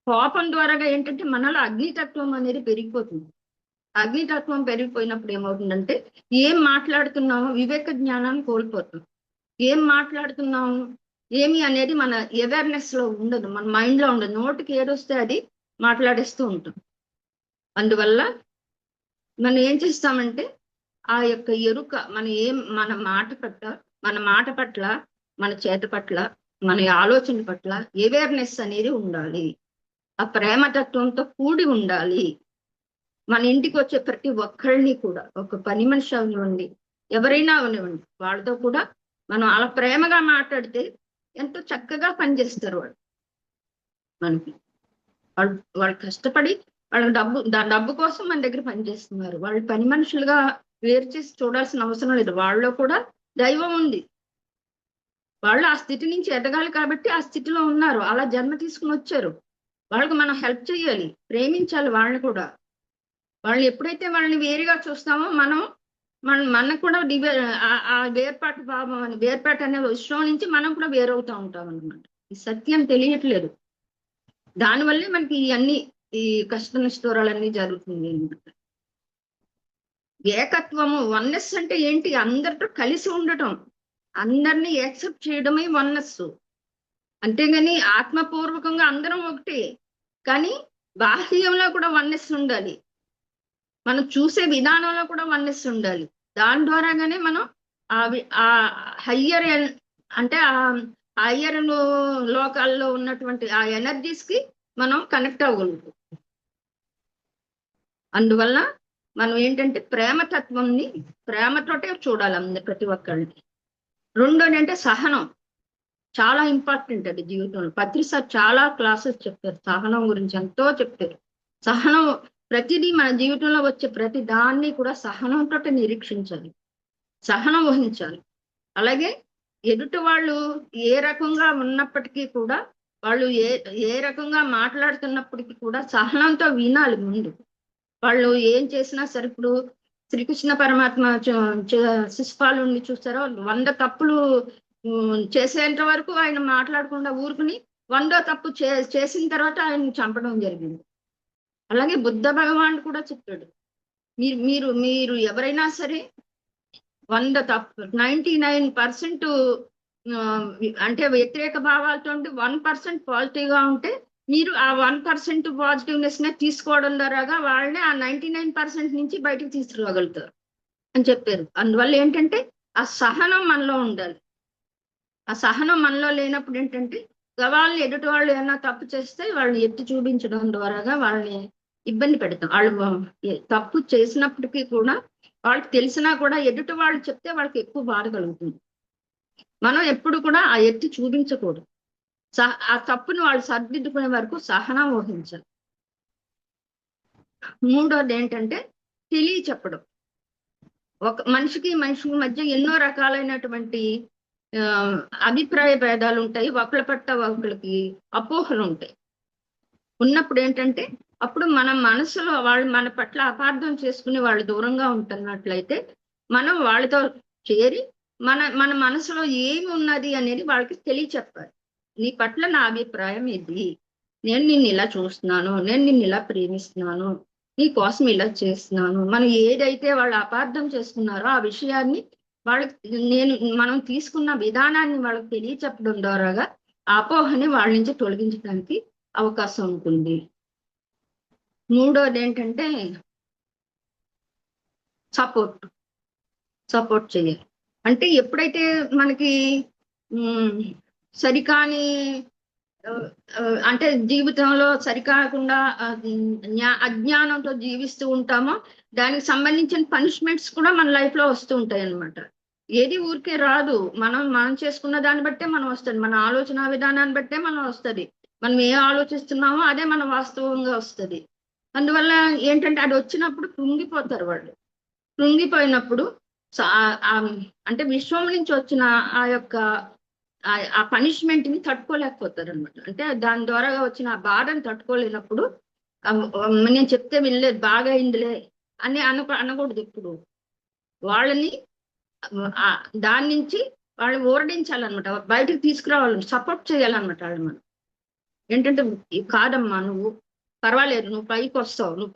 B: కోపం ద్వారాగా ఏంటంటే మనలో అగ్నితత్వం అనేది పెరిగిపోతుంది. అగ్నితత్వం పెరిగిపోయినప్పుడు ఏమవుతుందంటే ఏం మాట్లాడుతున్నామో వివేక జ్ఞానాన్ని కోల్పోతాం. ఏం మాట్లాడుతున్నాము ఏమి అనేది మన అవేర్నెస్ లో ఉండదు, మన మైండ్ లో ఉండదు. నోటికి ఏదొస్తే అది మాట్లాడేస్తూ ఉంటాం. అందువల్ల మనం ఏం చేస్తామంటే ఆ యొక్క ఎరుక మన మాట పట్ల, మన చేత పట్ల, మన ఆలోచన పట్ల అవేర్నెస్ అనేది ఉండాలి. ఆ ప్రేమతత్వంతో కూడి ఉండాలి. మన ఇంటికి వచ్చే ప్రతి ఒక్కరిని కూడా, ఒక పని మనిషి అవనివ్వండి, ఎవరైనా అవనివ్వండి, వాళ్ళతో కూడా మనం అలా ప్రేమగా మాట్లాడితే ఎంతో చక్కగా పనిచేస్తారు మనకి. వాళ్ళు కష్టపడి వాళ్ళ డబ్బు కోసం మన దగ్గర పనిచేస్తున్నారు. వాళ్ళు పని మనుషులుగా వేరు చేసి చూడాల్సిన అవసరం లేదు. వాళ్ళలో కూడా దైవం ఉంది. వాళ్ళు ఆ స్థితి నుంచి ఎదగాలి కాబట్టి ఆ స్థితిలో ఉన్నారు. అలా జన్మ తీసుకుని వచ్చారు. వాళ్ళకి మనం హెల్ప్ చేయాలి, ప్రేమించాలి వాళ్ళని కూడా. వాళ్ళు ఎప్పుడైతే వాళ్ళని వేరుగా చూస్తామో మనకు కూడా ఆ వేర్పాటు భావం అని, వేర్పాటు అనే విషయం నుంచి మనం కూడా వేరవుతూ ఉంటాం అన్నమాట. ఈ సత్యం తెలియట్లేదు. దానివల్లే మనకి ఈ కష్ట నిష్ఠూరాలన్నీ జరుగుతుంది అన్నమాట. ఏకత్వము, వన్నెస్ అంటే ఏంటి? అందరితో కలిసి ఉండటం, అందరినీ యాక్సెప్ట్ చేయడమే వన్నెస్. అంతేగాని ఆత్మపూర్వకంగా అందరం ఒకటే, కానీ బాహ్యంలో కూడా వన్నెస్ ఉండాలి. మనం చూసే విధానంలో కూడా వన్నెస్ ఉండాలి. దాని ద్వారాగానే మనం ఆ హయ్యర్ అంటే ఆ హయ్యర్ లోకాల్లో ఉన్నటువంటి ఆ ఎనర్జీస్ కి మనం కనెక్ట్ అవ్వగలుగుతాం. అందువల్ల మనం ఏంటంటే ప్రేమతత్వంని ప్రేమతోటే చూడాలి ప్రతి ఒక్కరిని. రెండోది అంటే సహనం. చాలా ఇంపార్టెంట్ అది జీవితంలో. పత్రి సార్ చాలా క్లాసెస్ చెప్పారు సహనం గురించి, ఎంతో చెప్పారు. సహనం ప్రతిదీ మన జీవితంలో వచ్చే ప్రతి దాన్ని కూడా సహనంతో నిరీక్షించాలి, సహనం వహించాలి. అలాగే ఎదుటి వాళ్ళు ఏ రకంగా ఉన్నప్పటికీ కూడా, వాళ్ళు ఏ రకంగా మాట్లాడుతున్నప్పటికీ కూడా సహనంతో వినాలి ముందు. వాళ్ళు ఏం చేసినా సరే, ఇప్పుడు శ్రీకృష్ణ పరమాత్మ శిశుపాలుని చూస్తారో 100 తప్పులు చేసేంత వరకు ఆయన మాట్లాడకుండా ఊరుకుని 100వ తప్పు చేసిన తర్వాత ఆయన చంపడం జరిగింది. అలాగే బుద్ధ భగవానుడు కూడా చెప్పాడు, మీరు మీరు మీరు ఎవరైనా సరే 100 తప్పు 99% అంటే వ్యతిరేక భావాలతో 1% పాజిటివ్ గా ఉంటే మీరు ఆ 1% పాజిటివ్నెస్ నే తీసుకోవడం ద్వారాగా వాళ్ళని ఆ 99% నుంచి బయటకు తీసుకురాగలుగుతారు అని చెప్పారు. అందువల్ల ఏంటంటే ఆ సహనం మనలో ఉండాలి. ఆ సహనం మనలో లేనప్పుడు ఏంటంటే వాళ్ళని ఎదుటి వాళ్ళు ఏమన్నా తప్పు చేస్తే వాళ్ళని ఎత్తి చూపించడం ద్వారాగా వాళ్ళని ఇబ్బంది పెడతాం. వాళ్ళు తప్పు చేసినప్పటికీ కూడా వాళ్ళకి తెలిసినా కూడా ఎదుటి వాళ్ళు చెప్తే వాళ్ళకి ఎక్కువ బాధ కలుగుతుంది. మనం ఎప్పుడు కూడా ఆ ఎత్తి చూపించకూడదు. ఆ తప్పుని వాళ్ళు సరిదిద్దుకునే వరకు సహనం వహించాలి. మూడోది ఏంటంటే చెప్పడం. ఒక మనిషికి మధ్య ఎన్నో రకాలైనటువంటి అభిప్రాయ భేదాలు ఉంటాయి. ఒకళ్ళ పట్ల ఒకళ్ళకి అపోహలు ఉంటాయి. ఉన్నప్పుడు ఏంటంటే అప్పుడు మన మనసులో వాళ్ళు మన పట్ల అపార్థం చేసుకుని వాళ్ళు దూరంగా ఉంటున్నట్లయితే మనం వాళ్ళతో చేరి మన మనసులో ఏమి ఉన్నది అనేది వాళ్ళకి తెలియచెప్పాలి. నీ పట్ల నా అభిప్రాయం ఇది, నేను నిన్ను ఇలా చూస్తున్నాను, నేను నిన్ను ఇలా ప్రేమిస్తున్నాను, నీ కోసం ఇలా చేస్తున్నాను. మనం ఏదైతే వాళ్ళు అపార్థం చేసుకున్నారో ఆ విషయాన్ని వాళ్ళకి మనం తీసుకున్న విధానాన్ని వాళ్ళకి తెలియచెప్పడం ద్వారాగా అపోహని వాళ్ళ నుంచి తొలగించడానికి అవకాశం ఉంటుంది. మూడోది ఏంటంటే సపోర్ట్ చేయాలి. అంటే ఎప్పుడైతే మనకి సరికాని అంటే జీవితంలో సరికాకుండా అజ్ఞానంతో జీవిస్తూ ఉంటామో దానికి సంబంధించిన పనిష్మెంట్స్ కూడా మన లైఫ్ లో వస్తూ ఉంటాయి అన్నమాట. ఏది ఊరికే రాదు. మనం చేసుకున్న దాన్ని బట్టే మనం వస్తుంది. మన ఆలోచన విధానాన్ని బట్టే మనం వస్తుంది. మనం ఏ ఆలోచిస్తున్నామో అదే మన వాస్తవంగా వస్తుంది. అందువల్ల ఏంటంటే అది వచ్చినప్పుడు కృంగిపోతారు వాళ్ళు. కృంగిపోయినప్పుడు అంటే విశ్వం నుంచి వచ్చిన ఆ యొక్క ఆ పనిష్మెంట్ ని తట్టుకోలేకపోతారు అనమాట. అంటే దాని ద్వారా వచ్చిన ఆ బాధను తట్టుకోలేనప్పుడు నేను చెప్తే వినలేదు, బాగా అయిందిలే అని అనకూడదు. ఇప్పుడు వాళ్ళని దాని నుంచి వాళ్ళు ఓరడించాలన్నమాట, బయటకు తీసుకురావాలని, సపోర్ట్ చేయాలన్నమాట. వాళ్ళు మనం ఏంటంటే కాదమ్మా, నువ్వు పర్వాలేదు, నువ్వు పైకి వస్తావు, నువ్వు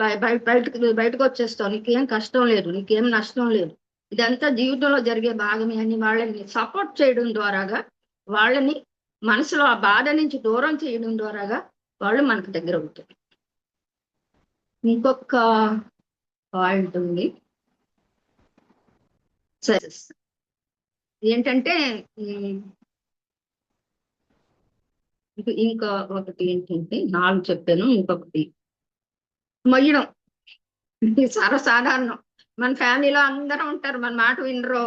B: బయటకు వచ్చేస్తావు, నీకేం కష్టం లేదు, నీకేం నష్టం లేదు, ఇదంతా జీవితంలో జరిగే భాగమే అని వాళ్ళని సపోర్ట్ చేయడం ద్వారాగా, వాళ్ళని మనసులో ఆ బాధ నుంచి దూరం చేయడం ద్వారాగా వాళ్ళు మనకు దగ్గర అవుతారు. ఇంకొక పాయింట్ ఉంది సరే, ఏంటంటే ఇంకా ఒకటి ఏంటంటే 4 చెప్పాను. ఇంకొకటి మొయ్యడం. సర్వసాధారణం. మన ఫ్యామిలీలో అందరూ ఉంటారు, మన మాట వినరు,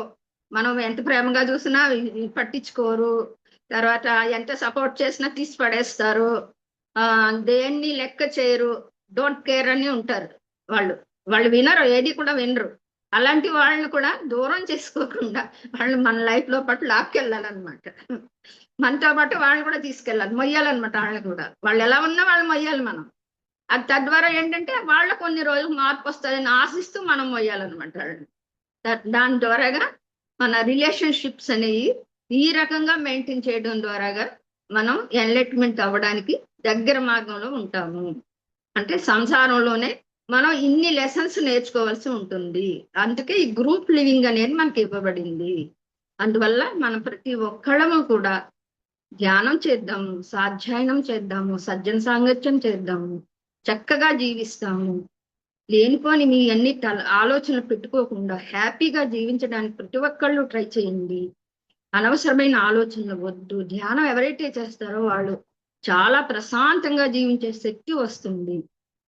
B: మనం ఎంత ప్రేమగా చూసినా పట్టించుకోరు, తర్వాత ఎంత సపోర్ట్ చేసినా తీసి పడేస్తారు, దేన్ని లెక్క చేయరు, డోంట్ కేర్ అని ఉంటారు. వాళ్ళు వినరు, ఏది కూడా వినరు. అలాంటి వాళ్ళని కూడా దూరం చేసుకోకుండా వాళ్ళు మన లైఫ్ లో పాటు లాక్కెళ్ళాలన్నమాట. మనతో పాటు వాళ్ళని కూడా తీసుకెళ్ళాలి, మొయ్యాలన్నమాట. వాళ్ళని కూడా వాళ్ళు ఎలా ఉన్నా వాళ్ళు మొయ్యాలి మనం. అది తద్వారా ఏంటంటే వాళ్ళ కొన్ని రోజులు మార్పు వస్తుందని ఆశిస్తూ మనం మొయ్యాలన్నమాట. దాని ద్వారాగా మన రిలేషన్షిప్స్ అనేవి ఈ రకంగా మెయింటైన్ చేయడం ద్వారాగా మనం ఎన్లైట్మెంట్ అవ్వడానికి దగ్గర మార్గంలో ఉంటాము. అంటే సంసారంలోనే మనం ఇన్ని లెసన్స్ నేర్చుకోవాల్సి ఉంటుంది. అందుకే ఈ గ్రూప్ లివింగ్ అనేది మనకి ఇవ్వబడింది. అందువల్ల మనం ప్రతి ఒక్కళ్ళము కూడా ధ్యానం చేద్దాము, స్వాధ్యాయనం చేద్దాము, సజ్జన సాంగత్యం చేద్దాము, చక్కగా జీవిస్తాము. లేనిపోని మీ అన్ని ఆలోచనలు పెట్టుకోకుండా హ్యాపీగా జీవించడానికి ప్రతి ఒక్కళ్ళు ట్రై చేయండి. అనవసరమైన ఆలోచనలు వద్దు. ధ్యానం ఎవరైతే చేస్తారో వాళ్ళు చాలా ప్రశాంతంగా జీవించే శక్తి వస్తుంది.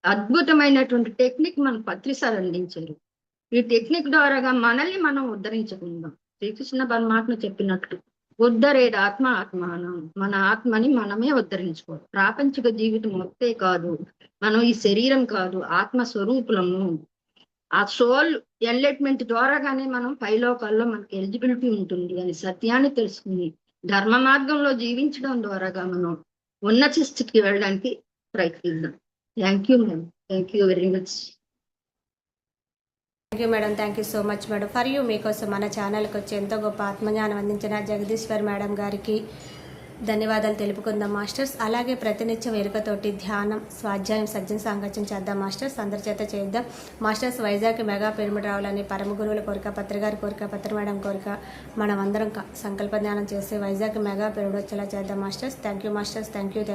B: అద్భుతమైనటువంటి టెక్నిక్ మన పత్రి సార్ అందించారు. ఈ టెక్నిక్ ద్వారాగా మనల్ని మనం ఉద్ధరించుకుందాం. శ్రీకృష్ణ పరమాత్మ చెప్పినట్లు ఉద్ధరేది ఆత్మ ఆత్మానం. మన ఆత్మని మనమే ఉద్ధరించుకోవాలి. ప్రాపంచిక జీవితం మొత్తే కాదు, మనం ఈ శరీరం కాదు, ఆత్మ స్వరూపులము. ఆ సోల్ ఎన్లైట్మెంట్ ద్వారాగానే మనం పైలోకాల్లో మనకి ఎలిజిబిలిటీ ఉంటుంది అని సత్యాన్ని తెలుసుకుని ధర్మ మార్గంలో జీవించడం ద్వారాగా మనం ఉన్నత స్థితికి వెళ్ళడానికి ప్రయత్నిద్దాం. Thank you madam. Thank you very much.
A: Thank you madam. Thank you so much madam. For you మీకోసం మన ఛానల్కి వచ్చి ఎంతో గొప్ప ఆత్మజ్ఞానం అందించిన జగదీశ్వర్ మేడం గారికి ధన్యవాదాలు తెలుపుకుందాం మాస్టర్స్. అలాగే ప్రతినిత్యం ఎరుకతోటి ధ్యానం, స్వాధ్యాయం, సజ్జన సాంగత్యం చేద్దాం మాస్టర్స్. అందరి చేత చేద్దాం మాస్టర్స్. వైజాగ్ మెగా పిరమిడ్ రావాలని పరమ గురువుల కోరిక, పత్రిగారి కోరిక, పత్రి మేడం కోరిక. మనం అందరం సంకల్ప ధ్యానం చేసి వైజాగ్ మెగా పిరమిడ్ వచ్చేలా చేద్దాం masters. Thank you masters. Thank you.